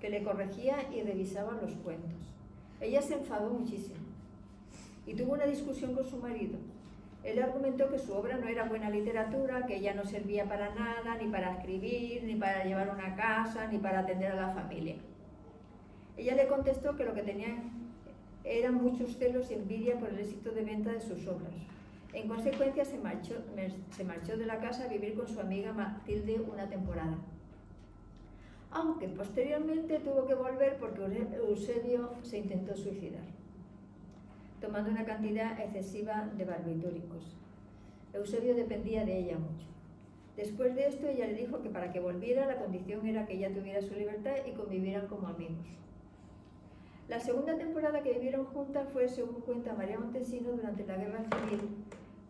que le corregía y revisaba los cuentos. Ella se enfadó muchísimo y tuvo una discusión con su marido. Él argumentó que su obra no era buena literatura, que ella no servía para nada, ni para escribir, ni para llevar una casa, ni para atender a la familia. Ella le contestó que lo que tenía eran muchos celos y envidia por el éxito de venta de sus obras. En consecuencia, se marchó de la casa a vivir con su amiga Matilde una temporada. Aunque posteriormente tuvo que volver porque Eusebio se intentó suicidar, tomando una cantidad excesiva de barbitúricos. Eusebio dependía de ella mucho. Después de esto, ella le dijo que para que volviera, la condición era que ella tuviera su libertad y convivieran como amigos. La segunda temporada que vivieron juntas fue, según cuenta María Montesinos, durante la Guerra Civil,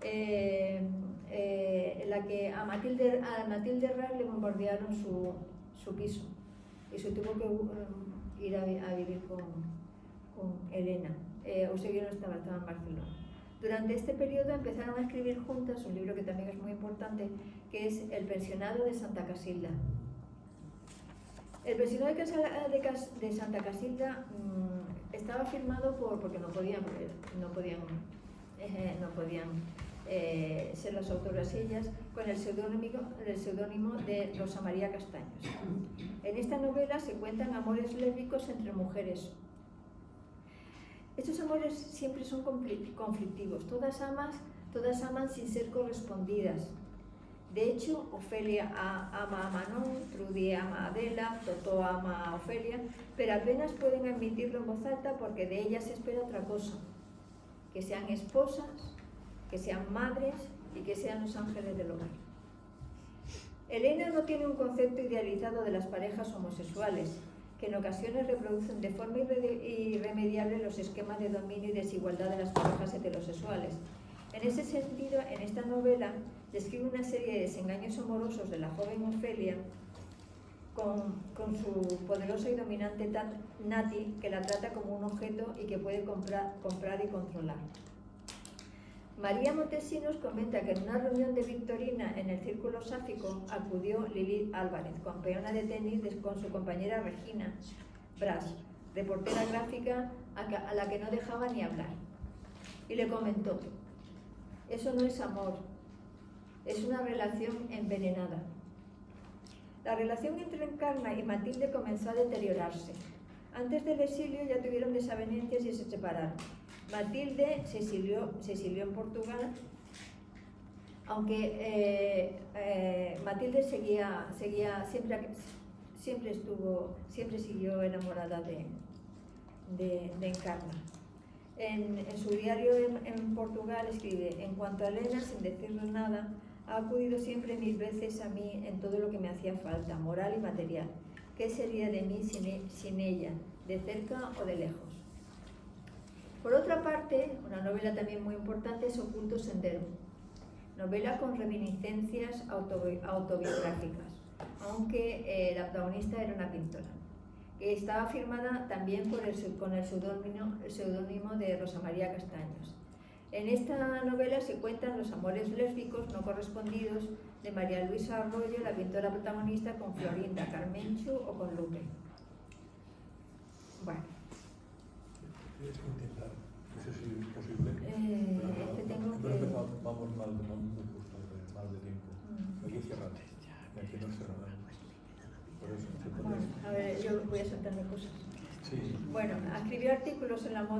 en la que a Matilde Ras le bombardearon su piso y se tuvo que ir a vivir con Elena. Eusebio no estaba en Barcelona. Durante este periodo empezaron a escribir juntas un libro que también es muy importante, que es El pensionado de Santa Casilda. El pensionado de Santa Casilda estaba firmado porque no podían ser las autoras ellas, con el seudónimo de Rosa María Castaños. En esta novela se cuentan amores lésbicos entre mujeres. Estos amores siempre son conflictivos, todas aman sin ser correspondidas. De hecho, Ofelia ama a Manon, Trudy ama a Adela, Totó ama a Ofelia, pero apenas pueden admitirlo en voz alta porque de ellas se espera otra cosa: que sean esposas, que sean madres y que sean los ángeles del hogar. Elena no tiene un concepto idealizado de las parejas homosexuales, que en ocasiones reproducen de forma irremediable los esquemas de dominio y desigualdad de las parejas heterosexuales. En ese sentido, en esta novela describe una serie de desengaños amorosos de la joven Ofelia con su poderosa y dominante Nati, que la trata como un objeto y que puede comprar y controlar. María Montesinos comenta que en una reunión de Victorina en el Círculo Sáfico acudió Lilith Álvarez, campeona de tenis, con su compañera Regina Bras, reportera gráfica a la que no dejaba ni hablar, y le comentó: eso no es amor, es una relación envenenada. La relación entre Encarna y Matilde comenzó a deteriorarse. Antes del exilio ya tuvieron desavenencias y se separaron. Matilde se exilió en Portugal, aunque Matilde siempre siguió enamorada de Encarna. En su diario en Portugal escribe: en cuanto a Elena, sin decirnos nada, ha acudido siempre 1000 veces a mí en todo lo que me hacía falta, moral y material. ¿Qué sería de mí sin ella, de cerca o de lejos? Por otra parte, una novela también muy importante es Oculto Sendero, novela con reminiscencias autobiográficas, aunque la protagonista era una pintora, que estaba firmada también con el seudónimo de Rosa María Castaños. En esta novela se cuentan los amores lésbicos no correspondidos de María Luisa Arroyo, la pintora protagonista, con Florinda Carmenchu o con Lupe. Bueno. Tienes que intentar, no sé si es posible. Vamos mal de tiempo. Hay que cerrar. Aquí no cerramos. Por eso se puede. Bueno, a ver, yo voy a saltarme cosas. Sí. Bueno, escribió artículos en la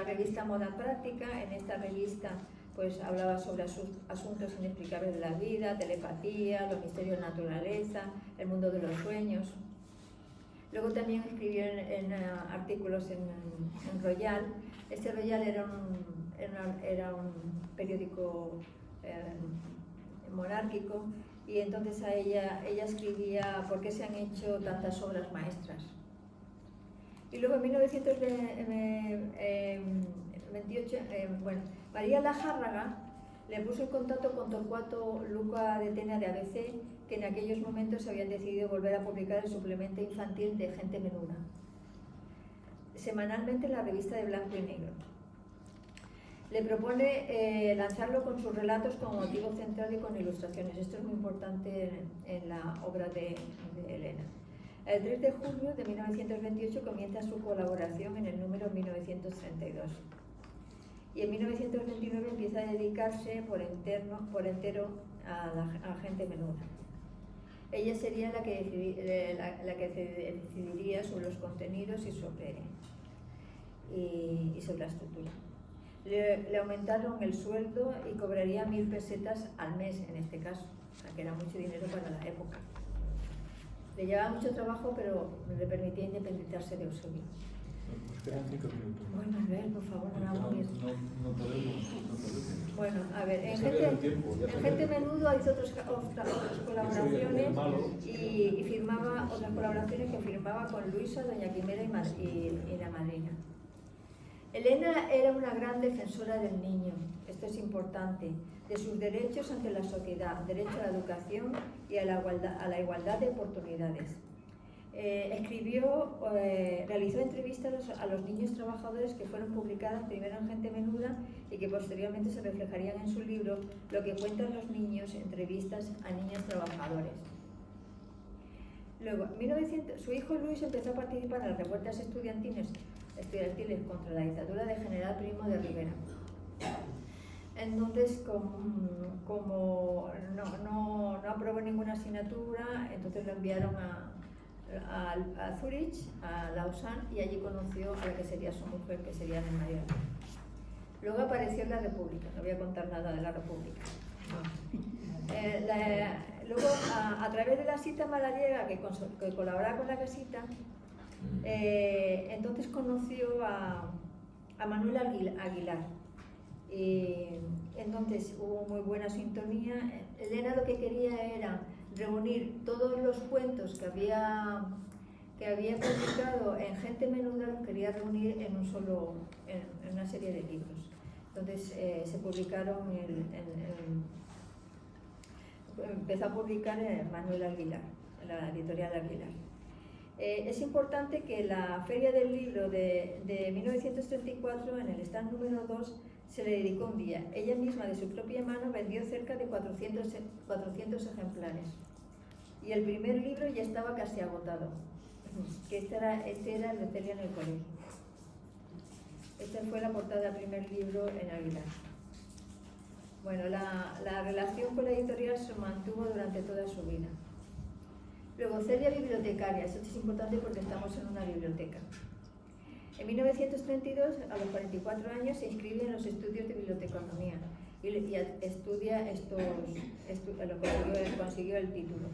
revista Moda Práctica. En esta revista pues hablaba sobre asuntos inexplicables de la vida, telepatía, los misterios de la naturaleza, el mundo de los sueños. Luego también escribió en artículos en Royal. Este Royal era un periódico monárquico, y entonces ella escribía por qué se han hecho tantas obras maestras. Y luego en 1928, María Lajárraga le puso en contacto con Torcuato Luca de Tena de ABC, que en aquellos momentos habían decidido volver a publicar el suplemento infantil de Gente Menuda, semanalmente en la revista de blanco y negro. Le propone lanzarlo con sus relatos como motivo central y con ilustraciones. Esto es muy importante en la obra de Elena. El 3 de julio de 1928 comienza su colaboración en el número 1932. Y en 1929 empieza a dedicarse por entero a Gente Menuda. Ella sería la que decidiría sobre los contenidos y sobre la estructura. Le aumentaron el sueldo y cobraría 1000 pesetas al mes en este caso, o sea, que era mucho dinero para la época. Le llevaba mucho trabajo, pero le permitía independizarse de Eusebio. Nos quedan 5 minutos. Bueno, a ver, por favor, no hagáis. No podemos. Bueno, a ver, en Ya sabía el tiempo, ya sabía. Gente Menudo hizo otras colaboraciones y firmaba otras colaboraciones que firmaba con Luisa, Doña Quimera y la madrina. Elena era una gran defensora del niño, esto es importante, de sus derechos ante la sociedad, derecho a la educación y a la igualdad de oportunidades. Realizó entrevistas a los niños trabajadores que fueron publicadas primero en Gente Menuda y que posteriormente se reflejarían en su libro Lo que cuentan los niños, entrevistas a niños trabajadores. Luego, su hijo Luis empezó a participar en las revueltas estudiantiles contra la dictadura de General Primo de Rivera. Entonces, como no aprobó ninguna asignatura, entonces lo enviaron a Zurich, a Lausanne, y allí conoció a la que sería su mujer, que sería Ana María. Luego apareció en la República, no voy a contar nada de la República. Luego, a través de la cita malariega que colaboraba con la casita, entonces conoció a Manuel Aguilar. Entonces hubo muy buena sintonía. Elena lo que quería era reunir todos los cuentos que había publicado en Gente Menuda, los quería reunir en una serie de libros. Entonces se publicaron, empezó a publicar Manuel Aguilar, la editorial Aguilar. Es importante que la Feria del Libro de 1934, en el stand número 2, se le dedicó un día. Ella misma, de su propia mano, vendió cerca de 400 ejemplares. Y el primer libro ya estaba casi agotado, que este era el de Celia en el colegio. Esta fue la portada del primer libro en Aguilar. Bueno, la relación con la editorial se mantuvo durante toda su vida. Luego, Celia bibliotecaria. Esto es importante porque estamos en una biblioteca. En 1932, a los 44 años, se inscribe en los estudios de biblioteconomía y estudia consiguió el título.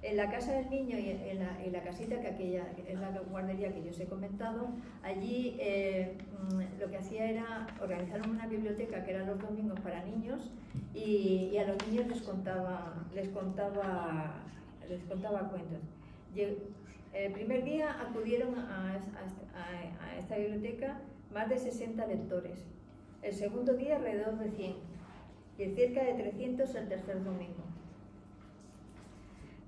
En la Casa del Niño y en la casita, que aquella es la guardería que yo os he comentado, allí lo que hacía era organizar una biblioteca que era los domingos para niños y a los niños les contaba cuentos. El primer día acudieron a esta biblioteca más de 60 lectores. El segundo día alrededor de 100 y cerca de 300 el tercer domingo.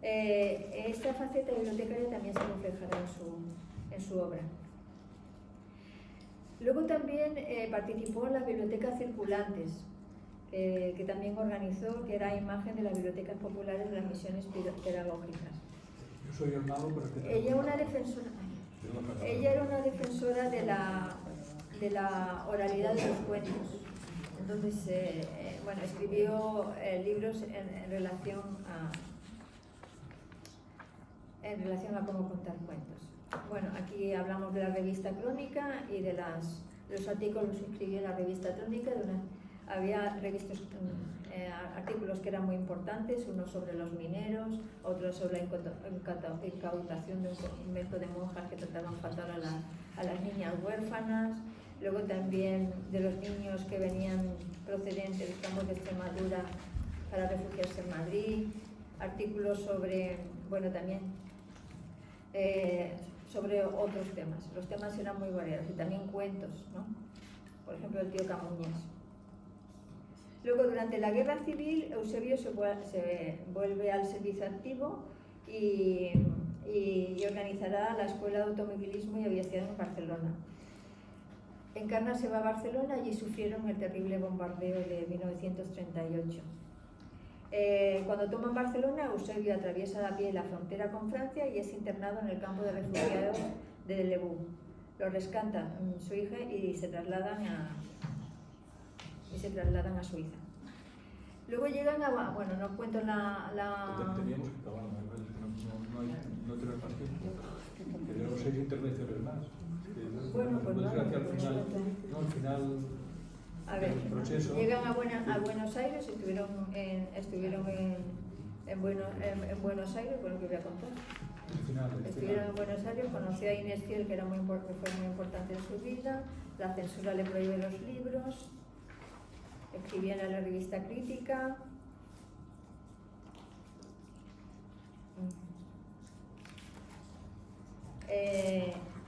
Esta faceta bibliotecaria también se reflejará en su obra. Luego también participó en las bibliotecas circulantes, que también organizó, que era imagen de las bibliotecas populares de las misiones pedagógicas. Yo soy hermano, pero es que ella era una defensora de la oralidad de los cuentos. Entonces, escribió libros en relación a cómo contar cuentos. Bueno, aquí hablamos de la revista Crónica y de los artículos que escribió en la revista Crónica. Había artículos que eran muy importantes, uno sobre los mineros, otro sobre la incautación de un convento de monjas que trataban fatal a las niñas huérfanas, luego también de los niños que venían procedentes de campos de Extremadura para refugiarse en Madrid. artículos sobre, bueno, también sobre otros temas. Los temas eran muy variados y también cuentos, ¿no? Por ejemplo, el tío Camuñas. Luego, durante la Guerra Civil, Eusebio se vuelve al servicio activo y organizará la Escuela de Automovilismo y Aviación en Barcelona. Encarna se va a Barcelona, allí sufrieron el terrible bombardeo de 1938. Cuando toman Barcelona, Eusebio atraviesa a pie la frontera con Francia y es internado en el campo de refugiados de Lebú. Lo rescata su hija y se trasladan a Suiza. Luego llegan a... Bueno, no cuento Teníamos que acabar, no tenemos más tiempo. Tenemos 6 intervenciones más. Bueno, pues al final a ver, del proceso. Llegan a Buenos Aires, estuvieron en Buenos Aires, por lo que voy a contar. Estuvieron en Buenos Aires, conoció a Inés Fiel, que fue muy importante en su vida. La censura le prohíbe los libros, escribían en la revista Crítica.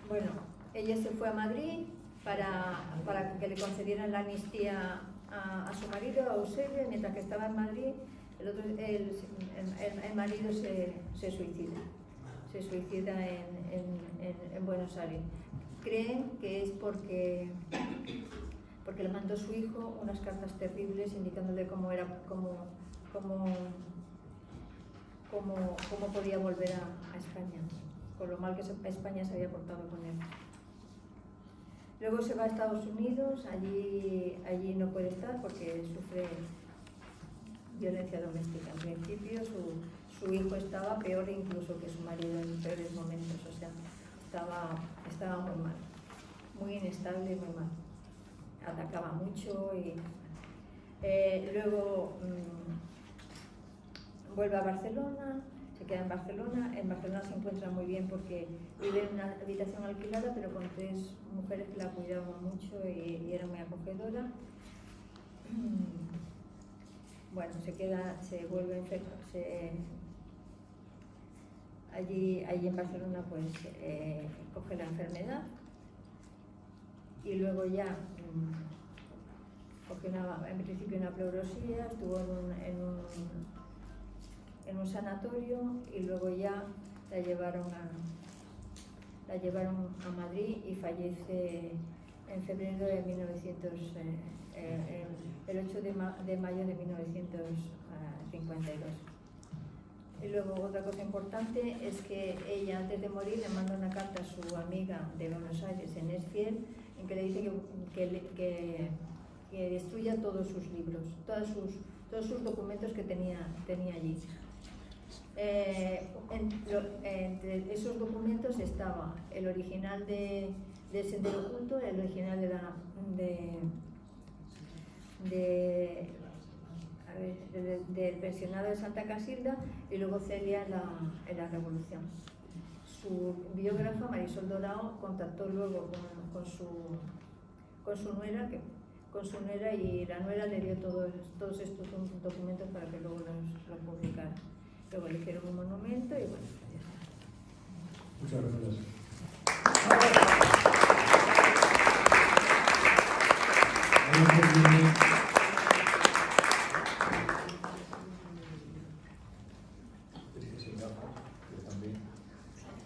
Bueno, ella se fue a Madrid para que le concedieran la amnistía a su marido, a Eusebio, mientras que estaba en Madrid, el marido se suicida. Se suicida en Buenos Aires. Creen que es porque le mandó su hijo unas cartas terribles indicándole cómo podía volver a España, con lo mal que España se había portado con él. Luego se va a Estados Unidos, allí no puede estar porque sufre violencia doméstica. En principio su hijo estaba peor incluso que su marido en peores momentos, o sea, estaba muy mal, muy inestable y muy mal. Atacaba mucho y luego vuelve a Barcelona, se queda en Barcelona. En Barcelona se encuentra muy bien porque vive en una habitación alquilada, pero con 3 mujeres que la cuidaban mucho y era muy acogedora. Bueno, se vuelve enferma. Allí en Barcelona pues coge la enfermedad y luego ya coge en principio una pleurosía, estuvo en un sanatorio y luego ya la llevaron a Madrid y fallece en febrero de 1900, el 8 de mayo de 1952. Y luego otra cosa importante es que ella antes de morir le manda una carta a su amiga de Buenos Aires, Inés Fiel, en que le dice que destruya todos sus libros, todos sus documentos que tenía allí. Entre esos documentos estaba el original de Sendero Oculto, el original del pensionado de Santa Casilda y luego Celia en la Revolución. Su biógrafa, Marisol Dorao, contactó luego con su nuera, y la nuera le dio todos estos documentos para que luego los publicara. Luego le hicieron un monumento y bueno, ya está. Muchas gracias.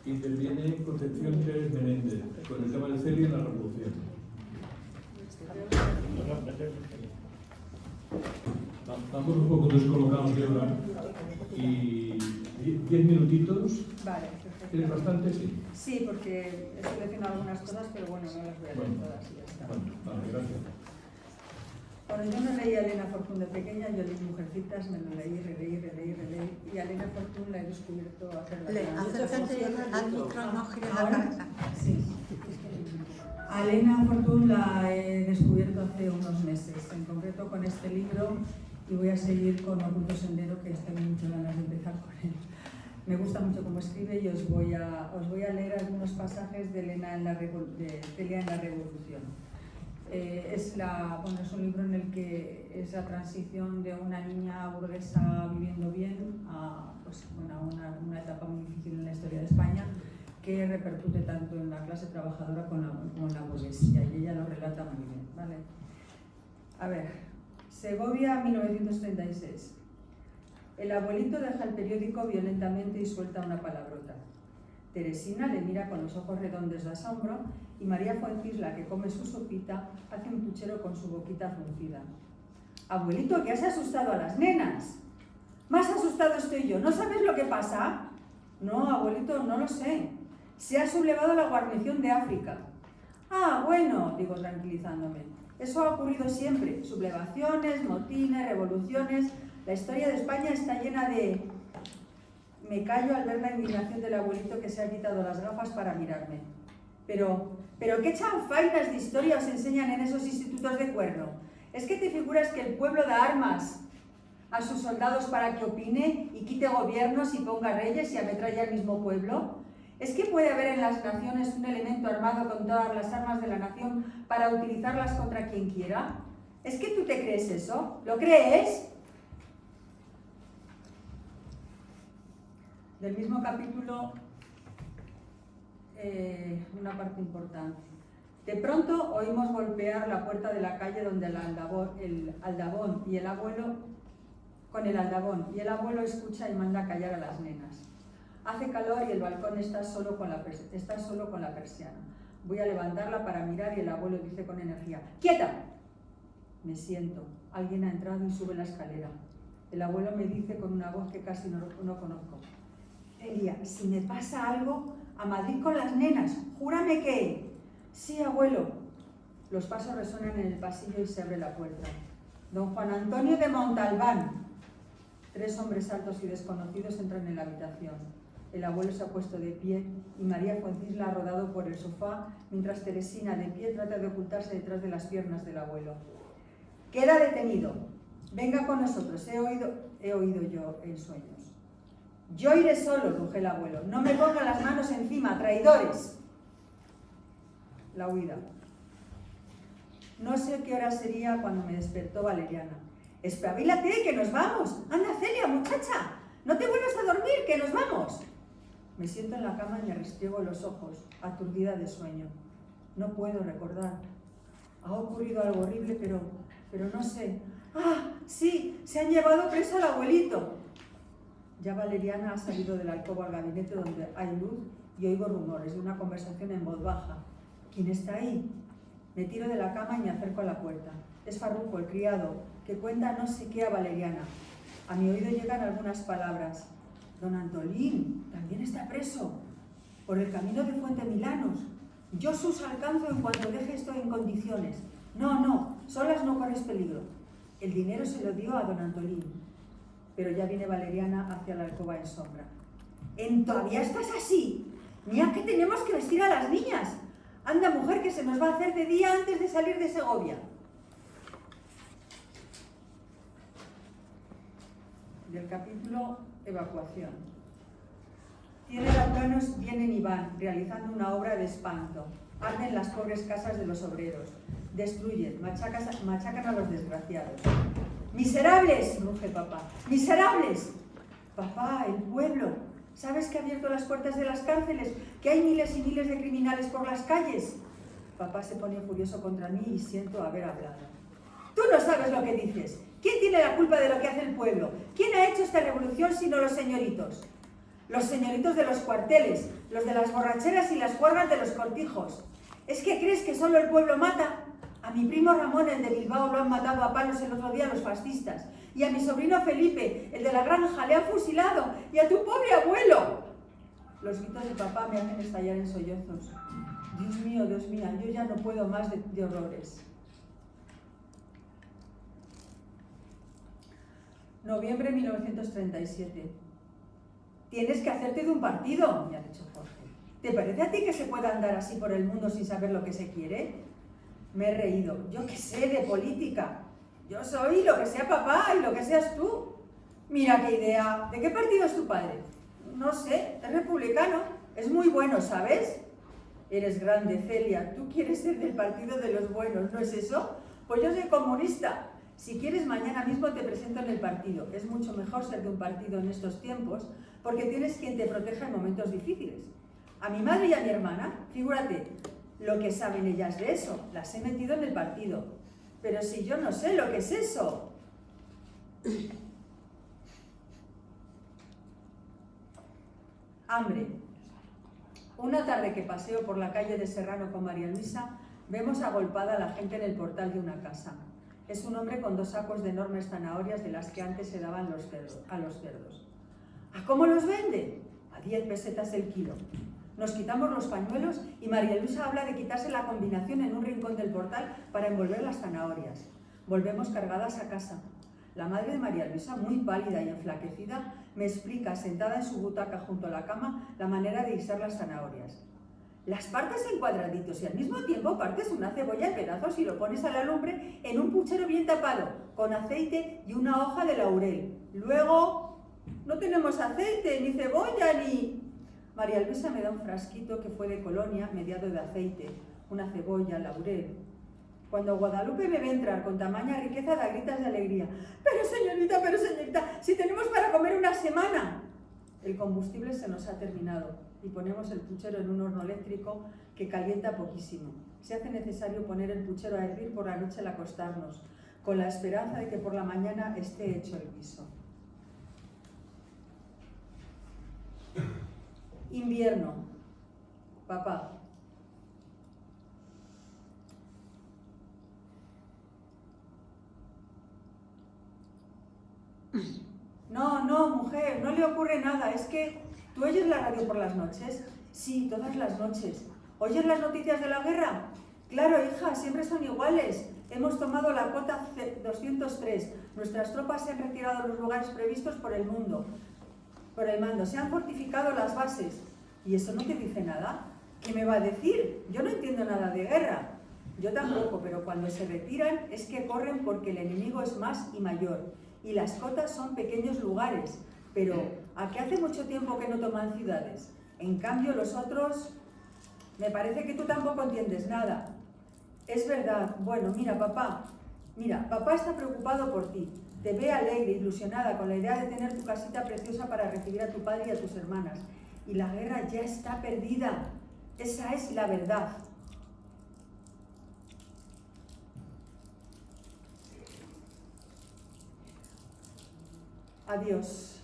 Interviene Concepción Pérez Menéndez con el tema de Celia en la Revolución. Vamos un poco descolocados de hora y 10 minutitos. Vale, perfecto. ¿Tienes bastante? Sí. Sí, porque he seleccionado algunas cosas, pero bueno, no las voy a leer todas y ya está. Bueno, vale, gracias. Cuando yo no leía a Elena Fortún de pequeña, yo leí Mujercitas, me lo leí, releí, y a Elena Fortún la he descubierto hacer la Acércate al micro, no gires la ¿Ahora? cabeza. Sí. A Elena Fortún la he descubierto hace unos meses, en concreto con este libro, y voy a seguir con Oculto Sendero, que tengo muchas ganas de empezar con él. Me gusta mucho cómo escribe y os voy a leer algunos pasajes de Celia en la Revolución. es un libro en el que es la transición de una niña burguesa viviendo bien a una etapa muy difícil en la historia de España, que repercute tanto en la clase trabajadora como en la burguesía, y ella lo relata muy bien, ¿vale? A ver, Segovia, 1936. El abuelito deja el periódico violentamente y suelta una palabrota. Teresina le mira con los ojos redondos de asombro y María Fuencisla, que come su sopita, hace un puchero con su boquita fruncida. Abuelito, que has asustado a las nenas. Más asustado estoy yo. ¿No sabes lo que pasa? No, abuelito, no lo sé. Se ha sublevado la guarnición de África. Ah, bueno, digo tranquilizándome. Eso ha ocurrido siempre. Sublevaciones, motines, revoluciones. La historia de España está llena de... Me callo al ver la indignación del abuelito, que se ha quitado las gafas para mirarme. Pero ¿qué chanfainas de historia os enseñan en esos institutos de cuerno? ¿Es que te figuras que el pueblo da armas a sus soldados para que opine y quite gobiernos y ponga reyes y ametralle al mismo pueblo? ¿Es que puede haber en las naciones un elemento armado con todas las armas de la nación para utilizarlas contra quien quiera? ¿Es que tú te crees eso? ¿Lo crees? Del mismo capítulo, una parte importante. De pronto oímos golpear la puerta de la calle donde el aldabón y el abuelo escucha y manda callar a las nenas. Hace calor y el balcón está solo con la persiana. Voy a levantarla para mirar y el abuelo dice con energía: ¡Quieta! Me siento. Alguien ha entrado y sube la escalera. El abuelo me dice con una voz que casi no conozco: Celia, si me pasa algo, a Madrid con las nenas, júrame que... Sí, abuelo. Los pasos resuenan en el pasillo y se abre la puerta. Don Juan Antonio de Montalbán. 3 hombres altos y desconocidos entran en la habitación. El abuelo se ha puesto de pie y María Fuencisla ha rodado por el sofá, mientras Teresina, de pie, trata de ocultarse detrás de las piernas del abuelo. Queda detenido. Venga con nosotros. He oído yo en sueños. Yo iré solo, ruge el abuelo. No me pongan las manos encima, traidores. La huida. No sé qué hora sería cuando me despertó Valeriana. Espabilate, que nos vamos. Anda, Celia, muchacha. No te vuelvas a dormir, que nos vamos. Me siento en la cama y me restriego los ojos, aturdida de sueño. No puedo recordar. Ha ocurrido algo horrible, pero no sé. ¡Ah, sí! Se han llevado preso al abuelito. Ya Valeriana ha salido del alcoba al gabinete donde hay luz y oigo rumores de una conversación en voz baja. ¿Quién está ahí? Me tiro de la cama y me acerco a la puerta. Es Farruco, el criado, que cuenta no sé qué a Valeriana. A mi oído llegan algunas palabras. Don Antolín también está preso, por el camino de Fuente Milanos. Yo sus alcanzo en cuanto deje esto en condiciones. No, solas no corres peligro. El dinero se lo dio a don Antolín. Pero ya viene Valeriana hacia la alcoba en sombra. ¿Todavía estás así? Mira que tenemos que vestir a las niñas. Anda, mujer, que se nos va a hacer de día antes de salir de Segovia. Del capítulo Evacuación. Tiene planos, vienen y van, realizando una obra de espanto. Arden las pobres casas de los obreros. Destruyen, machacan a los desgraciados. ¡Miserables!, ruge papá. ¡Miserables! Papá, el pueblo. ¿Sabes que ha abierto las puertas de las cárceles? ¿Que hay miles y miles de criminales por las calles? Papá se pone furioso contra mí y siento haber hablado. Tú no sabes lo que dices. ¿Quién tiene la culpa de lo que hace el pueblo? ¿Quién ha hecho esta revolución sino los señoritos? Los señoritos de los cuarteles, los de las borracheras y las juergas de los cortijos. ¿Es que crees que solo el pueblo mata? A mi primo Ramón, el de Bilbao, lo han matado a palos el otro día los fascistas. Y a mi sobrino Felipe, el de la granja, le han fusilado. Y a tu pobre abuelo. Los gritos de papá me hacen estallar en sollozos. Dios mío, yo ya no puedo más de horrores. Noviembre de 1937. Tienes que hacerte de un partido, me ha dicho Jorge. ¿Te parece a ti que se pueda andar así por el mundo sin saber lo que se quiere? Me he reído. Yo qué sé de política. Yo soy lo que sea papá y lo que seas tú. Mira qué idea. ¿De qué partido es tu padre? No sé, es republicano. Es muy bueno, ¿sabes? Eres grande, Celia, tú quieres ser del partido de los buenos, ¿no es eso? Pues yo soy comunista. Si quieres, mañana mismo te presento en el partido. Es mucho mejor ser de un partido en estos tiempos porque tienes quien te proteja en momentos difíciles. A mi madre y a mi hermana, figúrate, lo que saben ellas de eso, las he metido en el partido. Pero si yo no sé lo que es eso. Hambre. Una tarde que paseo por la calle de Serrano con María Luisa, vemos agolpada a la gente en el portal de una casa. Es un hombre con 2 sacos de enormes zanahorias de las que antes se daban a los cerdos. ¿A cómo los vende? A 10 pesetas el kilo. Nos quitamos los pañuelos y María Luisa habla de quitarse la combinación en un rincón del portal para envolver las zanahorias. Volvemos cargadas a casa. La madre de María Luisa, muy pálida y enflaquecida, me explica, sentada en su butaca junto a la cama, la manera de guisar las zanahorias. Las partes en cuadraditos y al mismo tiempo partes una cebolla en pedazos y lo pones a la lumbre en un puchero bien tapado, con aceite y una hoja de laurel. Luego, no tenemos aceite, ni cebolla, ni... María Luisa me da un frasquito que fue de Colonia, mediado de aceite, una cebolla, laurel. Cuando Guadalupe me ve entrar con tamaña riqueza, da gritas de alegría. Pero señorita, si tenemos para comer una semana. El combustible se nos ha terminado y ponemos el puchero en un horno eléctrico que calienta poquísimo. Se hace necesario poner el puchero a hervir por la noche al acostarnos, con la esperanza de que por la mañana esté hecho el guiso. Invierno. Papá. No, mujer, no le ocurre nada. Es que, ¿tú oyes la radio por las noches? Sí, todas las noches. ¿Oyes las noticias de la guerra? Claro, hija, siempre son iguales. Hemos tomado la cota 203. Nuestras tropas se han retirado a los lugares previstos por el mando. Se han fortificado las bases. ¿Y eso no te dice nada? ¿Qué me va a decir? Yo no entiendo nada de guerra. Yo tampoco, pero cuando se retiran es que corren porque el enemigo es más y mayor. Y las cotas son pequeños lugares. Pero, ¿a qué hace mucho tiempo que no toman ciudades? En cambio, los otros... Me parece que tú tampoco entiendes nada. Es verdad. Bueno, mira, papá está preocupado por ti. Te ve alegre, ilusionada, con la idea de tener tu casita preciosa para recibir a tu padre y a tus hermanas. Y la guerra ya está perdida. Esa es la verdad. Adiós.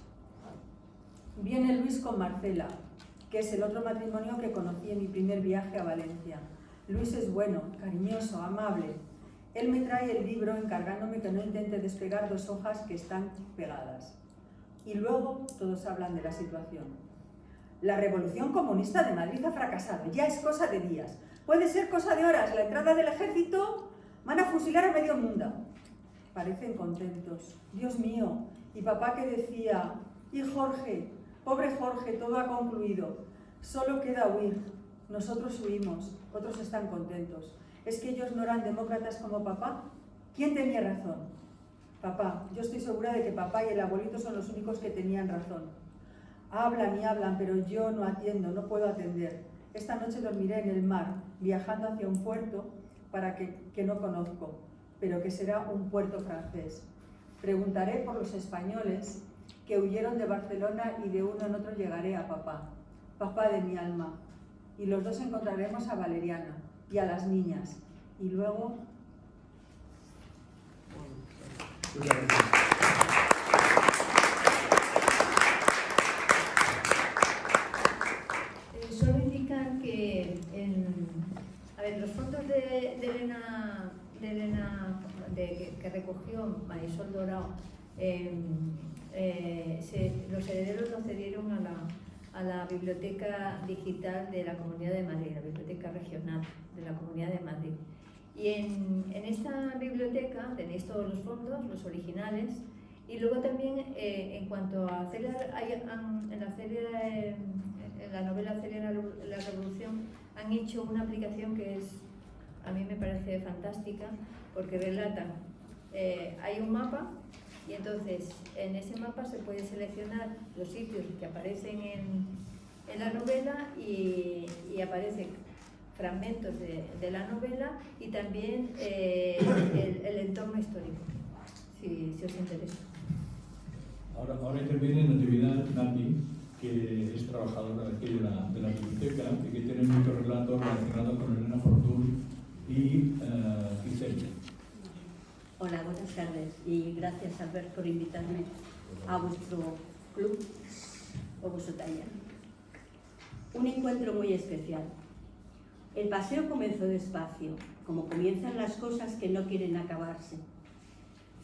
Viene Luis con Marcela, que es el otro matrimonio que conocí en mi primer viaje a Valencia. Luis es bueno, cariñoso, amable. Él me trae el libro encargándome que no intente despegar 2 hojas que están pegadas. Y luego todos hablan de la situación. La revolución comunista de Madrid ha fracasado, ya es cosa de días. Puede ser cosa de horas, la entrada del ejército, van a fusilar a medio mundo. Parecen contentos. Dios mío, y papá que decía, y Jorge, pobre Jorge, todo ha concluido. Solo queda huir. Nosotros huimos, otros están contentos. ¿Es que ellos no eran demócratas como papá? ¿Quién tenía razón? Papá. Yo estoy segura de que papá y el abuelito son los únicos que tenían razón. Hablan y hablan, pero yo no atiendo, no puedo atender. Esta noche dormiré en el mar, viajando hacia un puerto que no conozco, pero que será un puerto francés. Preguntaré por los españoles que huyeron de Barcelona y de uno en otro llegaré a papá, papá de mi alma. Y los dos encontraremos a Valeriana y a las niñas. Y luego... Solo indicar que los fondos de Elena que recogió Marisol Dorao, los herederos lo cedieron a la Biblioteca Digital de la Comunidad de Madrid, la Biblioteca Regional de la Comunidad de Madrid. Y en esta biblioteca tenéis todos los fondos, los originales, y luego también en cuanto a en la novela Celia la Revolución han hecho una aplicación que a mí me parece fantástica porque relatan, hay un mapa y entonces en ese mapa se puede seleccionar los sitios que aparecen en la novela y aparece fragmentos de la novela y también el entorno histórico, si os interesa. Ahora interviene Natividad Nati, que es trabajadora de aquí de la biblioteca y que tiene muchos relatos relacionados con Elena Fortún y Celia. Hola, buenas tardes y gracias, Albert, por invitarme a vuestro club o vuestro taller. Un encuentro muy especial. El paseo comenzó despacio, como comienzan las cosas que no quieren acabarse.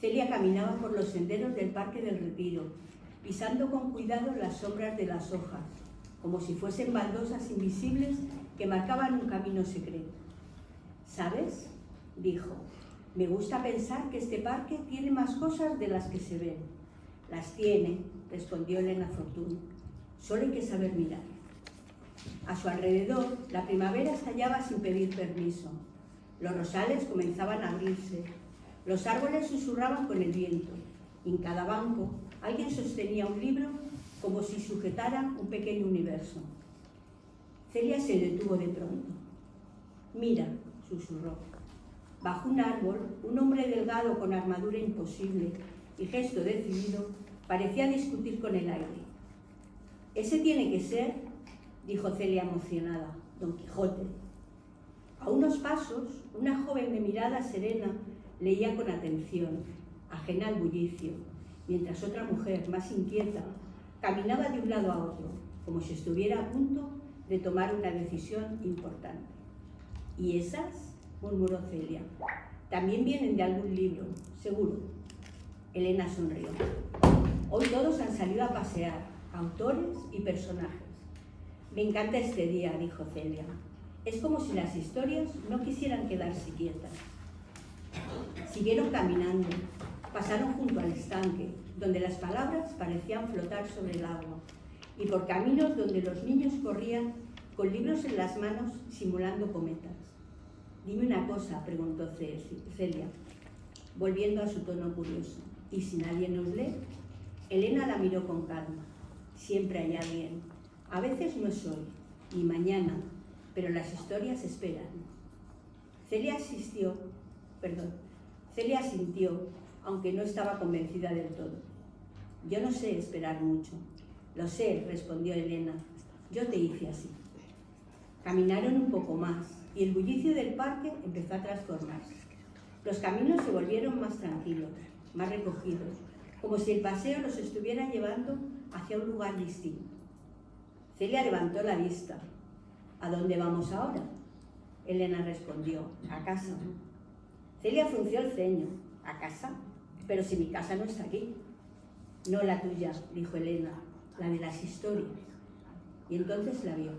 Celia caminaba por los senderos del Parque del Retiro, pisando con cuidado las sombras de las hojas, como si fuesen baldosas invisibles que marcaban un camino secreto. ¿Sabes?, dijo, me gusta pensar que este parque tiene más cosas de las que se ven. Las tiene, respondió Elena Fortún, solo hay que saber mirar. A su alrededor, la primavera estallaba sin pedir permiso. Los rosales comenzaban a abrirse. Los árboles susurraban con el viento. Y en cada banco, alguien sostenía un libro como si sujetara un pequeño universo. Celia se detuvo de pronto. Mira, susurró. Bajo un árbol, un hombre delgado con armadura imposible y gesto decidido parecía discutir con el aire. Ese tiene que ser, dijo Celia emocionada, Don Quijote. A unos pasos, una joven de mirada serena leía con atención, ajena al bullicio, mientras otra mujer, más inquieta, caminaba de un lado a otro, como si estuviera a punto de tomar una decisión importante. ¿Y esas?, murmuró Celia. También vienen de algún libro, seguro. Elena sonrió. Hoy todos han salido a pasear, autores y personajes. Me encanta este día, dijo Celia. Es como si las historias no quisieran quedarse quietas. Siguieron caminando, pasaron junto al estanque, donde las palabras parecían flotar sobre el agua, y por caminos donde los niños corrían con libros en las manos simulando cometas. Dime una cosa, preguntó Celia, volviendo a su tono curioso. ¿Y si nadie nos lee? Elena la miró con calma. Siempre hay alguien. A veces no es hoy, ni mañana, pero las historias esperan. Celia asintió, aunque no estaba convencida del todo. Yo no sé esperar mucho. Lo sé, respondió Elena. Yo te hice así. Caminaron un poco más y el bullicio del parque empezó a transformarse. Los caminos se volvieron más tranquilos, más recogidos, como si el paseo los estuviera llevando hacia un lugar distinto. Celia levantó la vista. ¿A dónde vamos ahora? Elena respondió, a casa. Celia frunció el ceño. ¿A casa? Pero si mi casa no está aquí. No la tuya, dijo Elena, la de las historias. Y entonces la vio.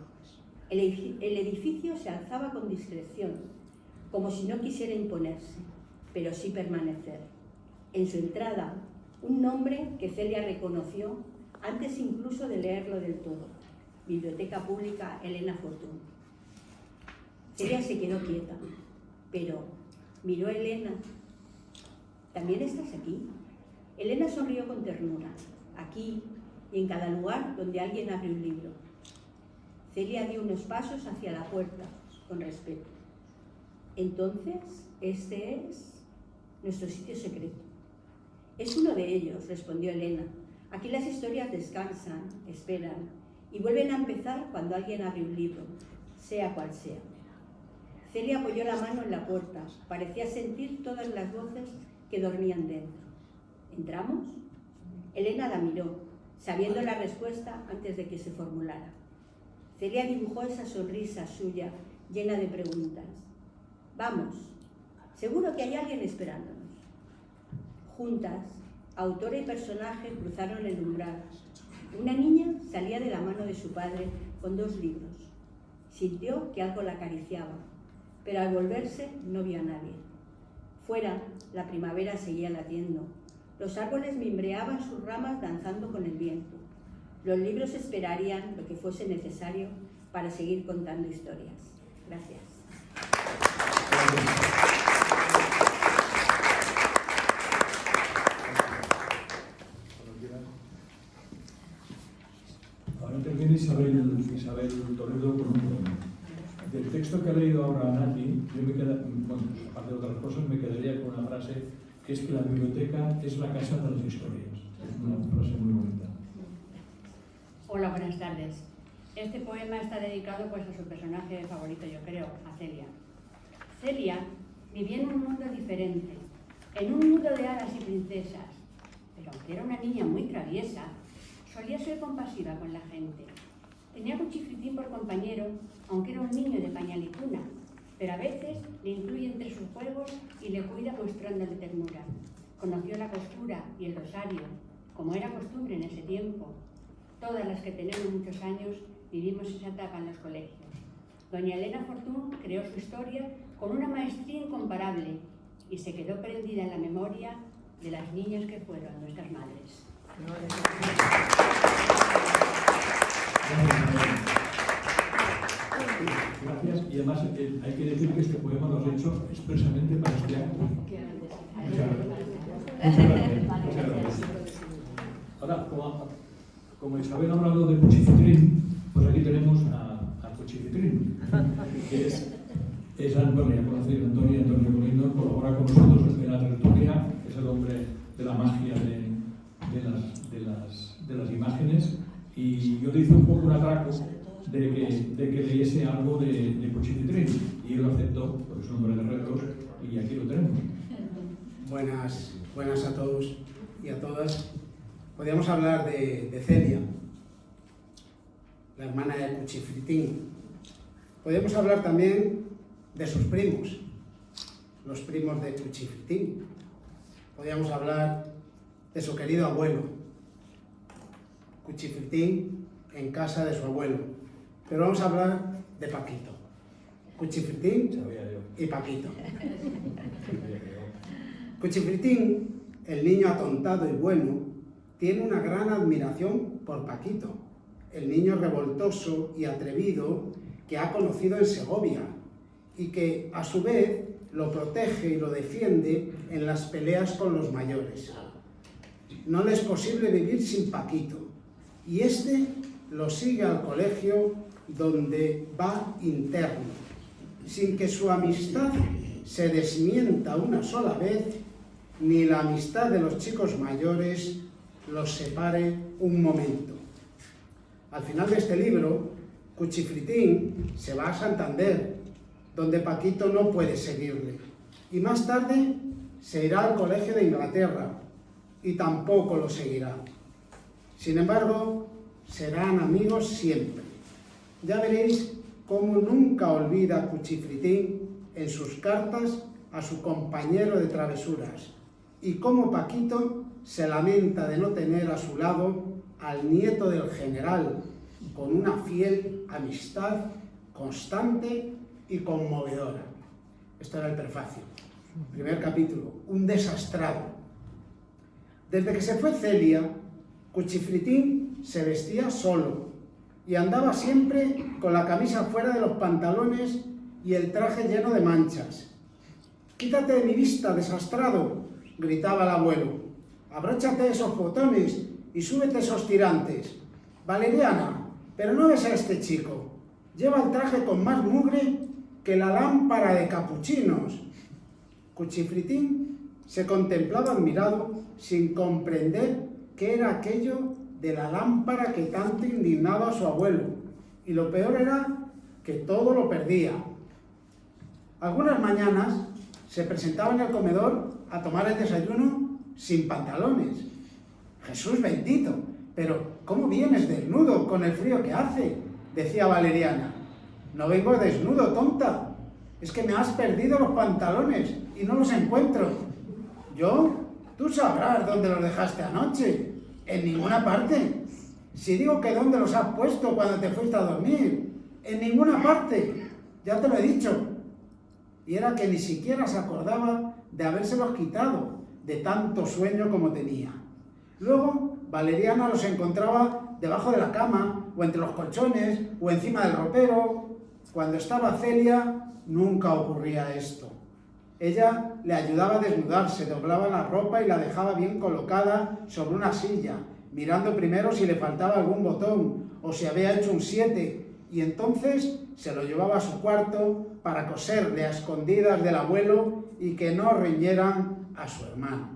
El edificio se alzaba con discreción, como si no quisiera imponerse, pero sí permanecer. En su entrada, un nombre que Celia reconoció antes incluso de leerlo del todo. Biblioteca Pública Elena Fortún. Celia se quedó quieta, pero miró a Elena. ¿También estás aquí? Elena sonrió con ternura. Aquí y en cada lugar donde alguien abre un libro. Celia dio unos pasos hacia la puerta, con respeto. Entonces, este es nuestro sitio secreto. Es uno de ellos, respondió Elena. Aquí las historias descansan, esperan y vuelven a empezar cuando alguien abre un libro, sea cual sea. Celia apoyó la mano en la puerta. Parecía sentir todas las voces que dormían dentro. ¿Entramos? Elena la miró, sabiendo la respuesta antes de que se formulara. Celia dibujó esa sonrisa suya, llena de preguntas. Vamos, seguro que hay alguien esperándonos. Juntas, autora y personaje cruzaron el umbral. Una niña salía de la mano de su padre con 2 libros. Sintió que algo la acariciaba, pero al volverse no vio a nadie. Fuera, la primavera seguía latiendo. Los árboles mimbreaban sus ramas danzando con el viento. Los libros esperarían lo que fuese necesario para seguir contando historias. Gracias. Ahora interviene Isabel Toledo con un poema. Del texto texto que ha leído ahora Nati, yo me queda, bueno, aparte de otras cosas, me quedaría con una frase que es que la biblioteca es la casa de las historias. Es una frase muy bonita. Hola, buenas tardes. Este poema está dedicado pues a su personaje favorito, yo creo, a Celia. Celia vivía en un mundo diferente, en un mundo de hadas y princesas, pero aunque era una niña muy traviesa, solía ser compasiva con la gente. Tenía a Cuchifritín por compañero, aunque era un niño de pañal y cuna, pero a veces le incluye entre sus juegos y le cuida mostrándole ternura. Conoció la costura y el rosario, como era costumbre en ese tiempo. Todas las que tenemos muchos años vivimos esa etapa en los colegios. Doña Elena Fortún creó su historia con una maestría incomparable y se quedó prendida en la memoria de las niñas que fueron nuestras madres. Gracias. Y además hay que decir que este poema lo has hecho expresamente para este acto. Muchas gracias. Ahora, como Isabel ha hablado de Cuchifritín, pues aquí tenemos a Cuchifritín, que es Antonio, conocido Antonio Molindo, colabora con nosotros en la tertulia, es el hombre de la magia de las imágenes, y yo le hice un poco un atraco de que leyese algo de Cuchifritín, y él lo aceptó, porque es un hombre de retos, y aquí lo tenemos. Buenas a todos y a todas. Podríamos hablar de Celia, la hermana de Cuchifritín. Podríamos hablar también de sus primos, los primos de Cuchifritín. Podríamos hablar de su querido abuelo, Cuchifritín en casa de su abuelo. Pero vamos a hablar de Paquito. Cuchifritín y Paquito. Cuchifritín, el niño atontado y bueno, tiene una gran admiración por Paquito, el niño revoltoso y atrevido que ha conocido en Segovia y que, a su vez, lo protege y lo defiende en las peleas con los mayores. No le es posible vivir sin Paquito, y este lo sigue al colegio donde va interno, sin que su amistad se desmienta una sola vez, ni la amistad de los chicos mayores los separe un momento. Al final de este libro, Cuchifritín se va a Santander, donde Paquito no puede seguirle, y más tarde se irá al colegio de Inglaterra, y tampoco lo seguirá. Sin embargo, serán amigos siempre. Ya veréis cómo nunca olvida Cuchifritín en sus cartas a su compañero de travesuras, y cómo Paquito se lamenta de no tener a su lado al nieto del general, con una fiel amistad constante y conmovedora. Esto era el prefacio. Primer capítulo, un desastrado. Desde que se fue Celia, Cuchifritín se vestía solo y andaba siempre con la camisa fuera de los pantalones y el traje lleno de manchas. «Quítate de mi vista, desastrado», gritaba el abuelo. «Abróchate esos botones y súbete esos tirantes. Valeriana, pero no ves a este chico. Lleva el traje con más mugre que la lámpara de capuchinos». Cuchifritín se contemplaba admirado, sin comprender qué era aquello de la lámpara que tanto indignaba a su abuelo, y lo peor era que todo lo perdía. Algunas mañanas se presentaba en el comedor a tomar el desayuno sin pantalones. «Jesús bendito, pero ¿cómo vienes desnudo con el frío que hace?», decía Valeriana. «No vengo desnudo, tonta. Es que me has perdido los pantalones y no los encuentro». «¿Yo? Tú sabrás dónde los dejaste anoche». «En ninguna parte». «Si digo que dónde los has puesto cuando te fuiste a dormir». «En ninguna parte. Ya te lo he dicho». Y era que ni siquiera se acordaba de habérselos quitado, de tanto sueño como tenía. Luego, Valeriana los encontraba debajo de la cama, o entre los colchones, o encima del ropero. Cuando estaba Celia, nunca ocurría esto. Ella le ayudaba a desnudarse, doblaba la ropa y la dejaba bien colocada sobre una silla, mirando primero si le faltaba algún botón, o si había hecho un 7, y entonces se lo llevaba a su cuarto para coserle a escondidas del abuelo y que no riñeran a su hermano.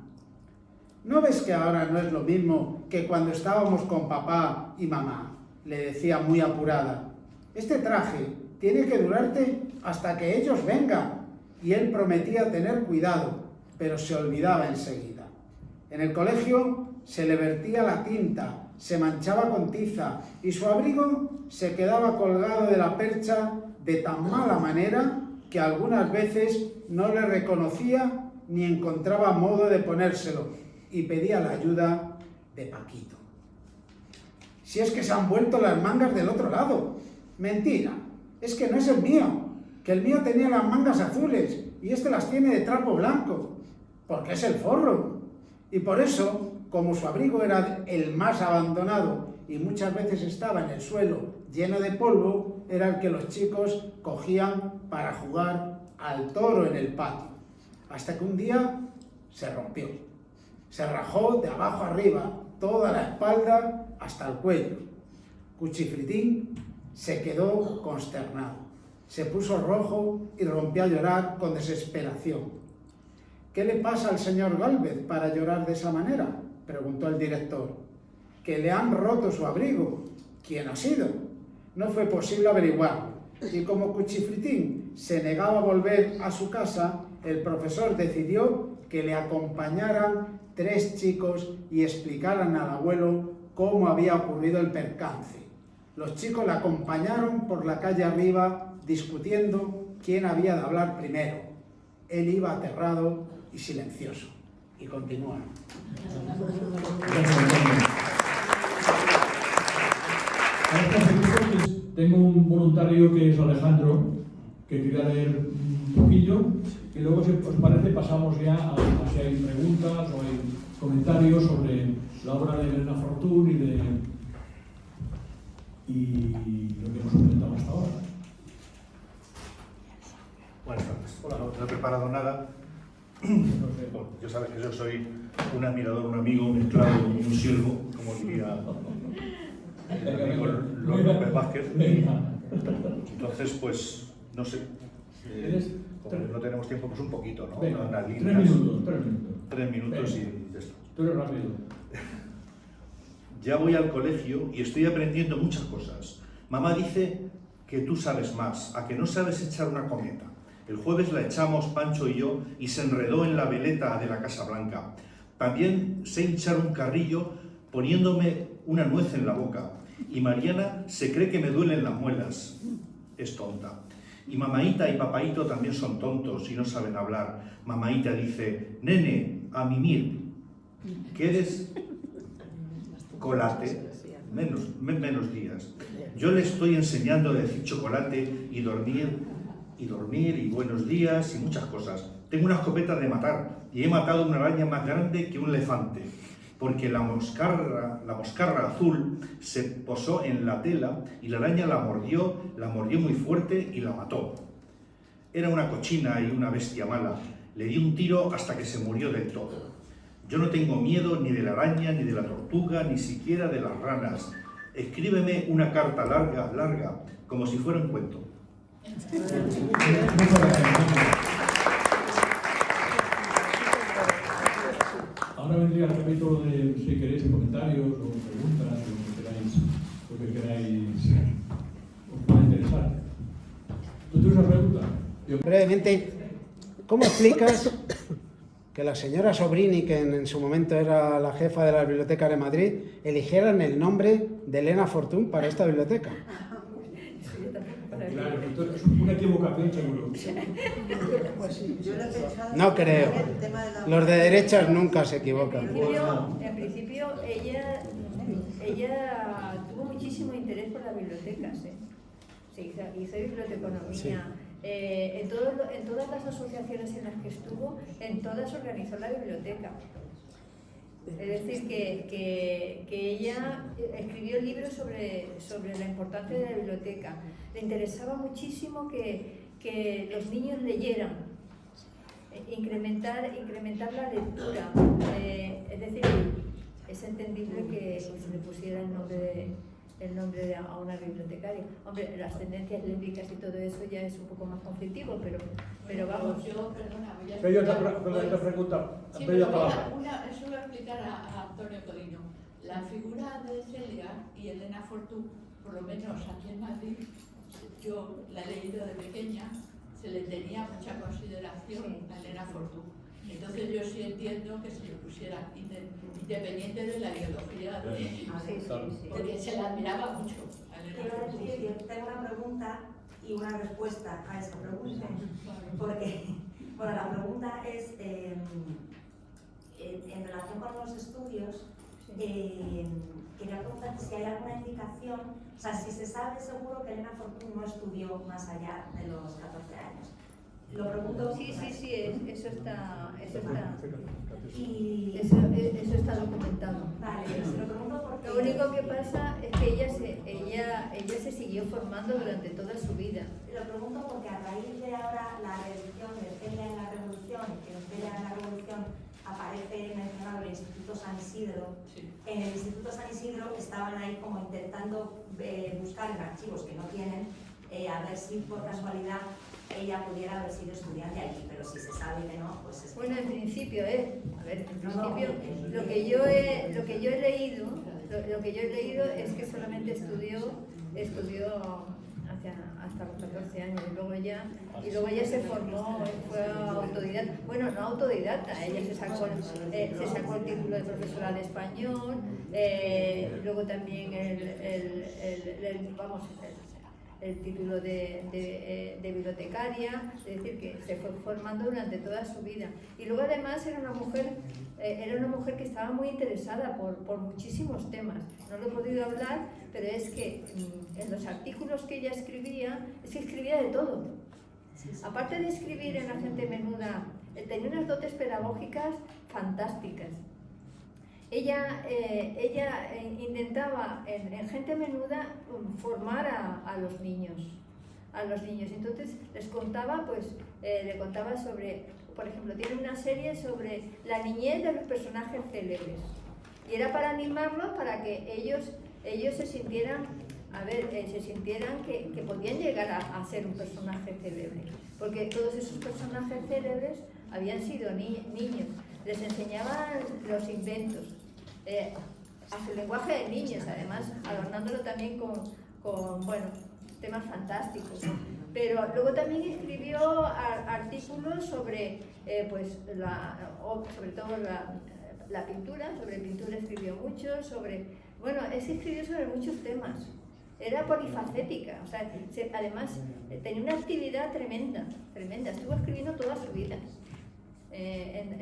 ¿No ves que ahora no es lo mismo que cuando estábamos con papá y mamá?, le decía muy apurada. Este traje tiene que durarte hasta que ellos vengan. Y él prometía tener cuidado, pero se olvidaba enseguida. En el colegio se le vertía la tinta, se manchaba con tiza y su abrigo se quedaba colgado de la percha de tan mala manera que algunas veces no le reconocía ni encontraba modo de ponérselo y pedía la ayuda de Paquito. Si es que se han vuelto las mangas del otro lado. Mentira, es que no es el mío, que el mío tenía las mangas azules y este las tiene de trapo blanco, porque es el forro. Y por eso, como su abrigo era el más abandonado y muchas veces estaba en el suelo lleno de polvo, era el que los chicos cogían para jugar al toro en el patio. Hasta que un día se rompió. Se rajó de abajo arriba, toda la espalda hasta el cuello. Cuchifritín se quedó consternado. Se puso rojo y rompió a llorar con desesperación. ¿Qué le pasa al señor Gálvez para llorar de esa manera?, preguntó el director. Que le han roto su abrigo. ¿Quién ha sido? No fue posible averiguarlo. Y como Cuchifritín se negaba a volver a su casa, el profesor decidió que le acompañaran 3 chicos y explicaran al abuelo cómo había ocurrido el percance. Los chicos le acompañaron por la calle arriba discutiendo quién había de hablar primero. Él iba aterrado y silencioso. Y continúa. Tengo un voluntario que es Alejandro, que quería leer un poquillo, y luego, si os parece, pasamos ya a si hay preguntas o hay comentarios sobre la obra de Elena Fortún y lo que hemos comentado hasta ahora. Buenas tardes. Hola, no he preparado nada. Bueno, ya sabes que yo soy un admirador, un amigo mezclado con un siervo, como diría el amigo López Vázquez. Entonces, pues, no sé. Como no tenemos tiempo, pues un poquito, ¿no? Venga, unas 3 minutos. 3 minutos Venga. y ya está. Tú eres rápido. Ya voy al colegio y estoy aprendiendo muchas cosas. Mamá dice que tú sabes más, a que no sabes echar una cometa. El jueves la echamos Pancho y yo y se enredó en la veleta de la Casa Blanca. También sé hinchar un carrillo poniéndome una nuez en la boca. Y Mariana se cree que me duelen las muelas. Es tonta. Y mamaíta y papaíto también son tontos y no saben hablar. Mamaíta dice, nene, a mimir. ¿Quieres colate? Menos días. Yo le estoy enseñando a decir chocolate y dormir y buenos días y muchas cosas. Tengo una escopeta de matar y he matado una araña más grande que un elefante, porque la moscarra azul se posó en la tela y la araña la mordió muy fuerte y la mató. Era una cochina y una bestia mala. Le di un tiro hasta que se murió del todo. Yo no tengo miedo ni de la araña, ni de la tortuga, ni siquiera de las ranas. Escríbeme una carta larga, como si fuera un cuento. Ahora vendría el capítulo de, si queréis, comentarios o preguntas, lo que queráis os pueda interesar. ¿Tú tienes una pregunta? Brevemente, ¿cómo explicas que la señora Sobrini, que en su momento era la jefa de la Biblioteca de Madrid, eligieran el nombre de Elena Fortún para esta biblioteca? Claro, entonces es una equivocación seguro. No creo. Los de derechas nunca se equivocan. En principio ella tuvo muchísimo interés por las bibliotecas. Se hizo biblioteconomía. Sí. En todas las asociaciones en las que estuvo, en todas organizó la biblioteca. Es decir, que ella escribió libros sobre la importancia de la biblioteca. Le interesaba muchísimo que los niños leyeran, incrementar la lectura. Es decir, es entendible que se le pusiera el nombre el nombre a una bibliotecaria. Hombre, las tendencias lésbicas y todo eso ya es un poco más conflictivo, pero vamos. Yo, perdona, voy a Pero yo explicar. te pregunta, Sí, media pero palabra. eso voy a explicar a Antonio Codino. La figura de Celia y Elena Fortú, por lo menos aquí en Madrid, yo la he leído de pequeña, se le tenía mucha consideración a Elena Fortú. Entonces yo sí entiendo que se le pusiera independiente de la ideología porque se la admiraba mucho a Elena Quiero Fortú. decir, yo tengo una pregunta y una respuesta a esa pregunta. Porque, bueno, la pregunta es, en relación con los estudios, quería preguntar si hay alguna indicación, o sea, si se sabe seguro que Elena Fortún no estudió más allá de los 14 años. Lo pregunto. Sí, eso está y eso está documentado. Vale, se lo pregunto porque lo único que pasa es que ella se siguió formando durante toda su vida. Lo pregunto porque a raíz de ahora la reedición de Celia en la Revolución, que en Celia en la Revolución aparece mencionado el Instituto San Isidro. Sí. En el Instituto San Isidro estaban ahí como intentando buscar en archivos que no tienen, a ver si por casualidad ella pudiera haber sido estudiante allí, pero si se sabe que no, pues es... Bueno, en principio, a ver, en principio, lo que yo he leído es que solamente estudió hasta los 14 años y luego ya se formó, fue autodidacta. Bueno, no autodidacta, ella se sacó el título de profesora de español, luego también el título de bibliotecaria, es decir, que se fue formando durante toda su vida. Y luego además era una mujer que estaba muy interesada por muchísimos temas. No lo he podido hablar, pero es que en los artículos que ella escribía, es que escribía de todo. Aparte de escribir en La gente menuda, tenía unas dotes pedagógicas fantásticas. Ella intentaba en Gente Menuda formar a los niños. Entonces les contaba, le contaba sobre, por ejemplo, tiene una serie sobre la niñez de los personajes célebres. Y era para animarlos para que ellos se sintieran, que podían llegar a ser un personaje célebre. Porque todos esos personajes célebres habían sido niños. Les enseñaban los inventos. A su lenguaje de niños, además adornándolo también con temas fantásticos. Pero luego también escribió artículos sobre, sobre todo la pintura, sobre pintura escribió mucho, escribió sobre muchos temas. Era polifacética, o sea, además tenía una actividad tremenda, estuvo escribiendo toda su vida. En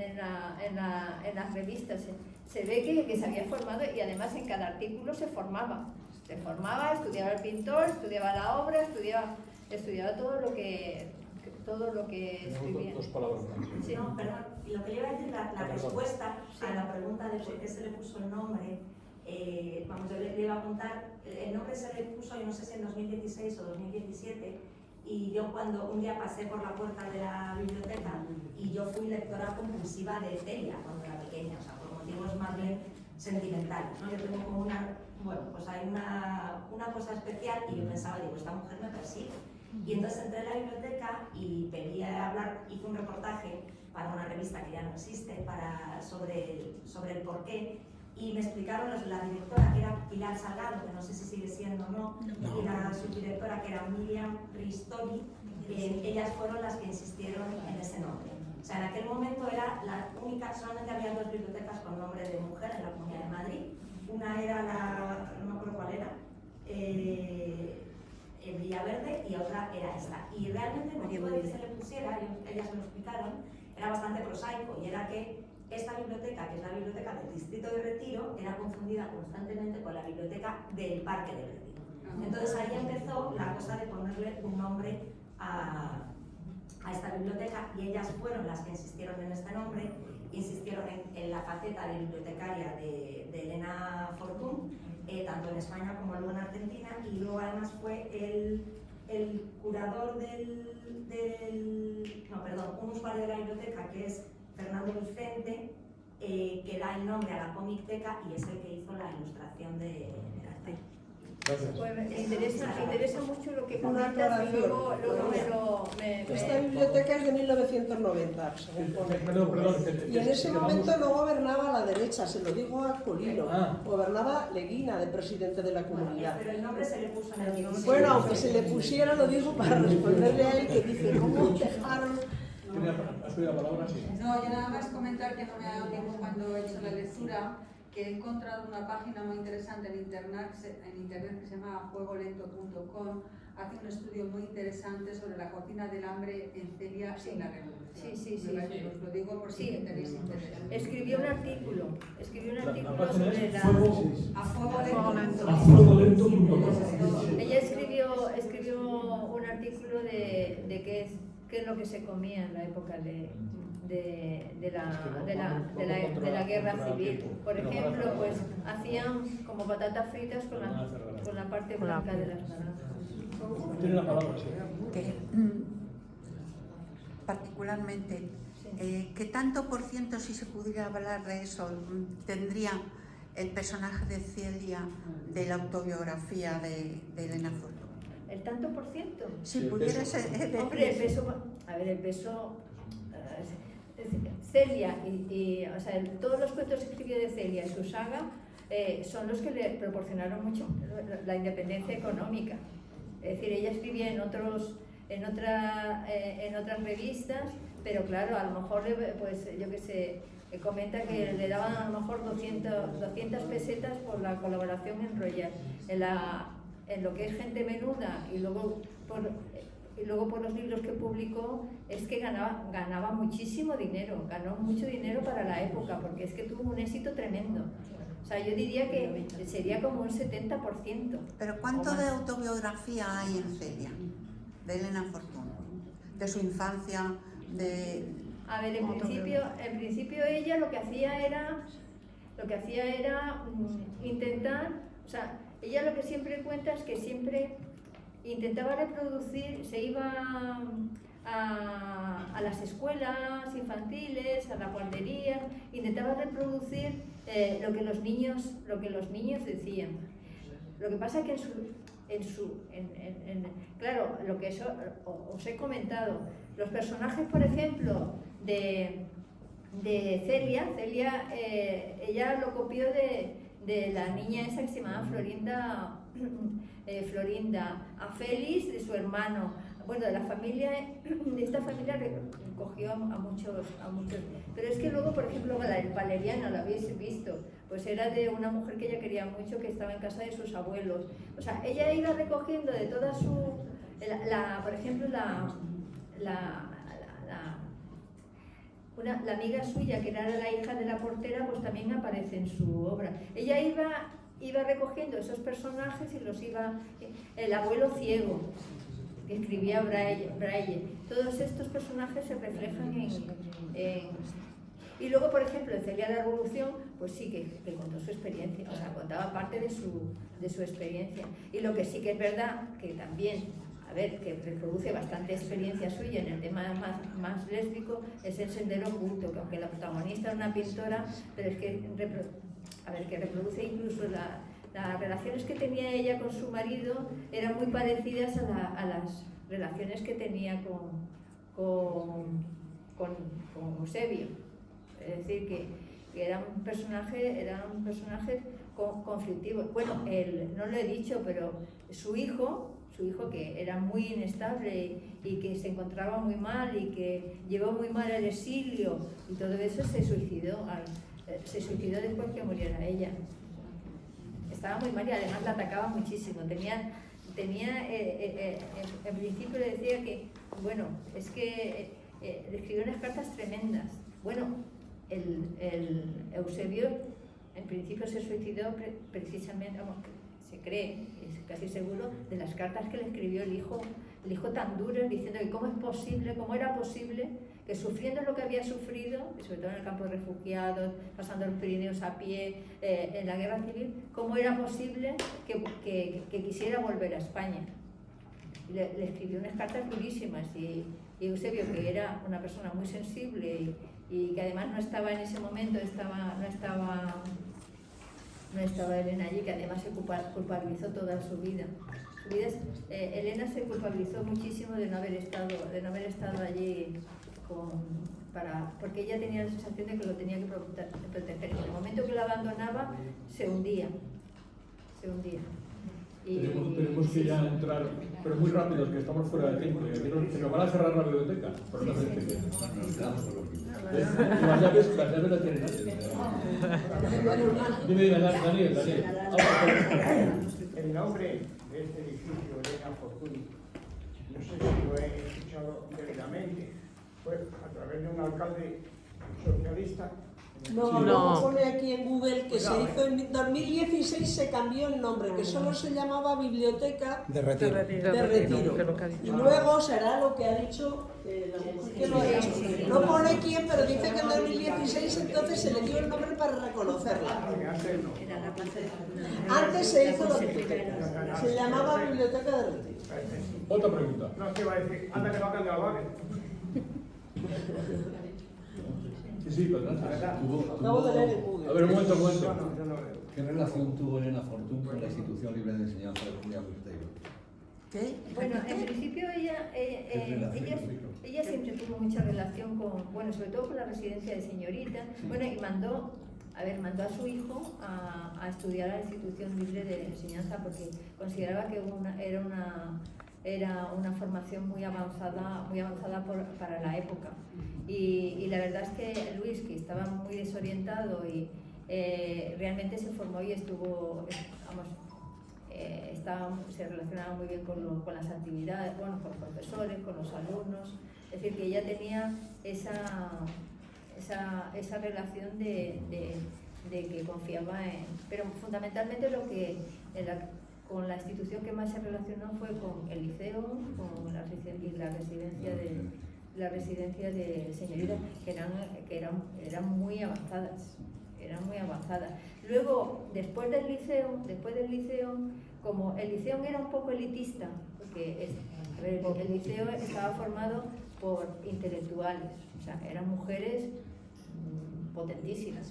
las revistas se ve que se había formado y además en cada artículo se formaba, estudiaba el pintor, estudiaba la obra, estudiaba todo lo que escribía. Dos palabras más. Sí. No, perdón, lo que le iba a decir, la respuesta a la pregunta de por qué se le puso el nombre, yo le iba a contar, el nombre se le puso, yo no sé si en 2016 o 2017, y yo cuando un día pasé por la puerta de la biblioteca y yo fui lectora compulsiva de Celia cuando era pequeña, o sea, por motivos más bien sentimentales, ¿no? Yo tengo como hay una cosa especial y yo pensaba, esta mujer me persigue. Y entonces entré en la biblioteca y pedí hablar, hice un reportaje para una revista que ya no existe, sobre el porqué, y me explicaron la directora, que era Pilar Salgado, que no sé si sigue siendo o no, y la subdirectora, que era Miriam Ristori, ellas fueron las que insistieron en ese nombre. O sea, en aquel momento era la única, solamente había dos bibliotecas con nombre de mujer en la Comunidad de Madrid. Una era no me acuerdo cuál era, Villaverde, y otra era esta. Y realmente el motivo de que se le pusiera, ellas me lo explicaron, era bastante prosaico, y era que esta biblioteca, que es la biblioteca del Distrito de Retiro, era confundida constantemente con la biblioteca del Parque de Retiro. Entonces ahí empezó la cosa de ponerle un nombre a esta biblioteca, y ellas fueron las que insistieron en este nombre, insistieron en la faceta de bibliotecaria de Elena Fortún, tanto en España como luego en Argentina, y luego además fue el curador un usuario de la biblioteca, que es Fernando Vicente, que da el nombre a la Comicteca y es el que hizo la ilustración del arte. Pues me interesa mucho lo que Una comentas y aclaración. luego Esta biblioteca es de 1990, según pone. Y en ese momento no gobernaba la derecha, se lo digo a Colino. Gobernaba Leguina, de presidente de la comunidad. Pero el nombre se le puso en el libro. Bueno, aunque se le pusiera, lo digo para responderle a él, que dice, ¿cómo dejaron? No, yo nada más comentar que no me ha dado tiempo cuando he hecho la lectura, que he encontrado una página muy interesante en internet que se llama juegolento.com. Hace un estudio muy interesante sobre la cortina del hambre en Celia y la Revolución. Sí. Os lo digo por si tenéis interés. Escribió un artículo página sobre es la... A fuego lento. Ella escribió un artículo de qué es lo que se comía en la época de la guerra civil. Por ejemplo, pues hacían como patatas fritas con la parte blanca de las naranjas. Tiene la palabra, sí. Particularmente, ¿qué tanto por ciento, si se pudiera hablar de eso, tendría el personaje de Celia de la autobiografía de Elena Fortún? ¿El tanto por ciento? Si pudiera ser... Hombre, el peso... Celia o sea, todos los cuentos que escribió de Celia y su saga son los que le proporcionaron mucho la independencia económica. Es decir, ella escribía en otras revistas, pero claro, a lo mejor, pues yo qué sé, comenta que le daban a lo mejor 200 pesetas por la colaboración en Royal, en lo que es Gente Menuda, y luego por los libros que publicó, es que ganaba muchísimo dinero, ganó mucho dinero para la época, porque es que tuvo un éxito tremendo. O sea, yo diría que sería como un 70%. ¿Pero cuánto de autobiografía hay en Celia, de Elena Fortún? De su infancia, de... A ver, en principio ella lo que hacía era intentar, o sea, ella lo que siempre cuenta es que siempre intentaba reproducir, se iba a las escuelas infantiles, a la guardería, intentaba reproducir lo que los niños decían. Lo que pasa es que claro, lo que os he comentado, los personajes, por ejemplo, de Celia, ella lo copió de la niña esa que se llamaba Florinda, a Félix, de su hermano, bueno, de esta familia recogió a muchos, pero es que luego, por ejemplo, Valeriana, lo habéis visto, pues era de una mujer que ella quería mucho, que estaba en casa de sus abuelos. O sea, ella iba recogiendo de toda su, por ejemplo, la amiga suya, que era la hija de la portera, pues también aparece en su obra. Ella iba recogiendo esos personajes y los iba... El abuelo ciego, que escribía Braille. Todos estos personajes se reflejan y luego, por ejemplo, en Celia la Revolución, pues sí que contó su experiencia, o sea, contaba parte de su experiencia. Y lo que sí que es verdad, que también, a ver, que reproduce bastante experiencia suya en el tema más lésbico, es El Sendero Oculto, que aunque la protagonista es una pintora, pero es que reproduce incluso las relaciones que tenía ella con su marido, eran muy parecidas a las relaciones que tenía con Eusebio. Es decir, que eran personajes conflictivos. Bueno, no lo he dicho, pero su hijo, que era muy inestable y que se encontraba muy mal y que llevó muy mal el exilio y todo eso, se suicidó después que muriera ella. Estaba muy mal y además la atacaba muchísimo. En principio le decía que, bueno, es que le escribió unas cartas tremendas. Bueno, el Eusebio en principio se suicidó precisamente, se cree, es casi seguro, de las cartas que le escribió el hijo tan duras, diciendo que cómo era posible que sufriendo lo que había sufrido, y sobre todo en el campo de refugiados, pasando los Pirineos a pie, en la guerra civil, cómo era posible que quisiera volver a España. Le escribió unas cartas durísimas y Eusebio, que era una persona muy sensible y que además no estaba en ese momento, no estaba Elena allí, que además se culpabilizó toda su vida. Elena se culpabilizó muchísimo de no haber estado allí porque ella tenía la sensación de que lo tenía que proteger. En el momento que lo abandonaba, se hundía. Tenemos que ya entrar, pero muy rápido, que estamos fuera de tiempo. Que nos van a cerrar la biblioteca. Por una vez que las llaves las tienen antes. Dime, Daniel. El nombre de este edificio, Elena Fortuny, no sé si lo he escuchado debidamente, fue a través de un alcalde socialista. No, pone aquí en Google que se hizo en 2016, se cambió el nombre, que solo se llamaba Biblioteca de Retiro. Y luego será lo que ha dicho la mujer que lo ha hecho. No pone quién, pero dice que en 2016 entonces se le dio el nombre para reconocerla. Antes se hizo la biblioteca, se llamaba Biblioteca de Retiro. Otra pregunta. No, es que va a decir, anda que no ha cambiado el Sí, gracias. Acabo de leer en Google. A ver, un momento. ¿Qué relación tuvo Elena Fortuny con la Institución Libre de Enseñanza de Julián Besteiro? ¿Qué? Bueno, en principio ella siempre tuvo mucha relación sobre todo con la residencia de señoritas. Bueno, y mandó a su hijo a estudiar a la Institución Libre de Enseñanza porque consideraba que era una formación muy avanzada para la época. Y la verdad es que Luis, que estaba muy desorientado y realmente se formó y se relacionaba muy bien con las actividades, con los profesores, con los alumnos. Es decir, que ella tenía esa relación de que confiaba pero fundamentalmente con la institución que más se relacionó fue con el liceo, con la residencia de señoritas, que eran muy avanzadas. Luego, después del liceo, como el liceo era un poco elitista, porque el liceo estaba formado por intelectuales, o sea, eran mujeres potentísimas,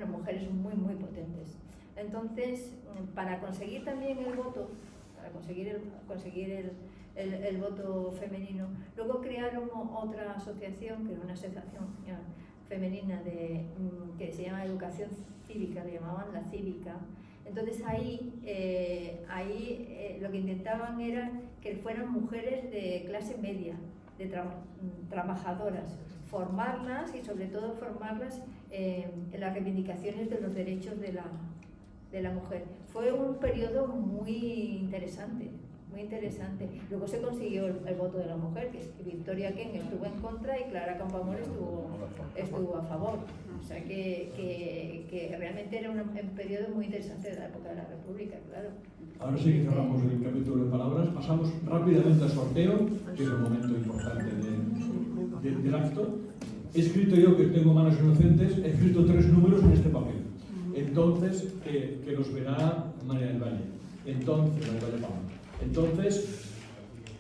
mujeres muy potentes. Entonces, para conseguir también el voto, el voto femenino, luego crearon otra asociación, que era una asociación femenina que se llama Educación Cívica, le llamaban la Cívica. Entonces ahí lo que intentaban era que fueran mujeres de clase media, de trabajadoras, formarlas y sobre todo formarlas en las reivindicaciones de los derechos de la mujer. Fue un periodo muy interesante. Luego se consiguió el voto de la mujer, que Victoria Kent estuvo en contra y Clara Campoamor estuvo a favor. O sea que realmente era un periodo muy interesante de la época de la República, claro. Ahora sí que cerramos el capítulo de palabras, pasamos rápidamente al sorteo, que es el momento importante del acto. He escrito yo, que tengo manos inocentes, he escrito 3 números en este papel. Entonces, que los verá María del Valle. Entonces,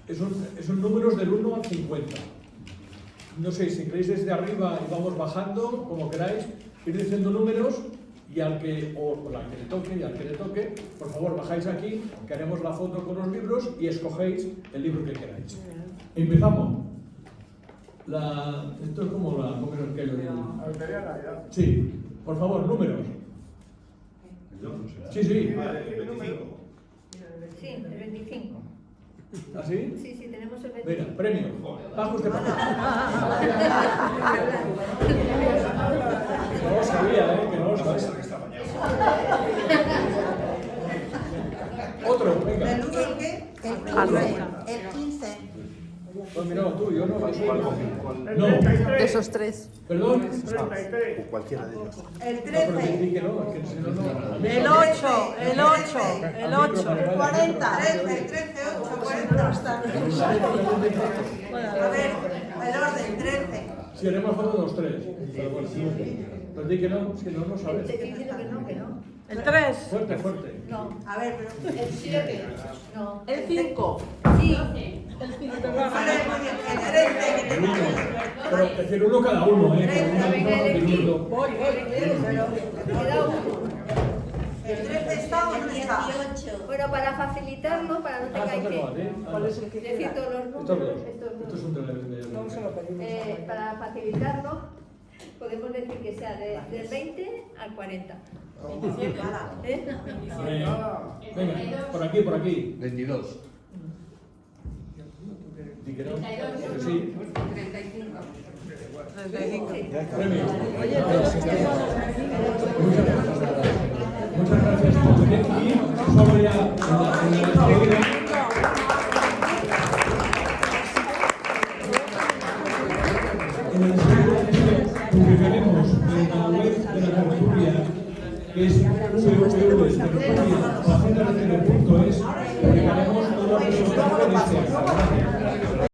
esos números del 1 al 50. No sé, si queréis desde arriba y vamos bajando, como queráis, ir diciendo números y la que le toque y al que le toque, por favor, bajáis aquí, que haremos la foto con los libros y escogéis el libro que queráis. Empezamos. Esto es como la Lotería de Navidad. Sí, por favor, números. Sí. Sí, el 25. ¿Ah, sí? Sí, tenemos el 25. Venga, premio. Bajo usted para No lo sabía, que no lo sabía. Otro, venga. ¿El número qué? El 15. Pues mira, tú, yo no. No, de esos 3. ¿Perdón? O cualquiera de ellos. El 13. El 8, el 8, el 8, el 40. 13, 8, 40. A ver, el orden, 13. Si haremos foto de los 3. Pero bueno, pero di que no, si no sabes. Te estoy diciendo que no. El 3. Fuerte. No. A ver, pero... El 7. No. El 5. Sí. El 5. Pero decir uno cada uno, Voy. Queda uno. para facilitarlo, para no tengáis ¿Cuál es el que que decir queda? todos los Estos números, dos. estos Estos dos. son de Vamos a lo pedimos. Para facilitarlo, podemos decir que sea del 20 al 40. ¿Eh? Venga, por aquí. 22. Di que no. Que sí. 35. Premio. Muchas gracias por venir. Y solo ya en la despedida. En la despedida publicaremos en la web de la tertulia, que es www.tertulia.org,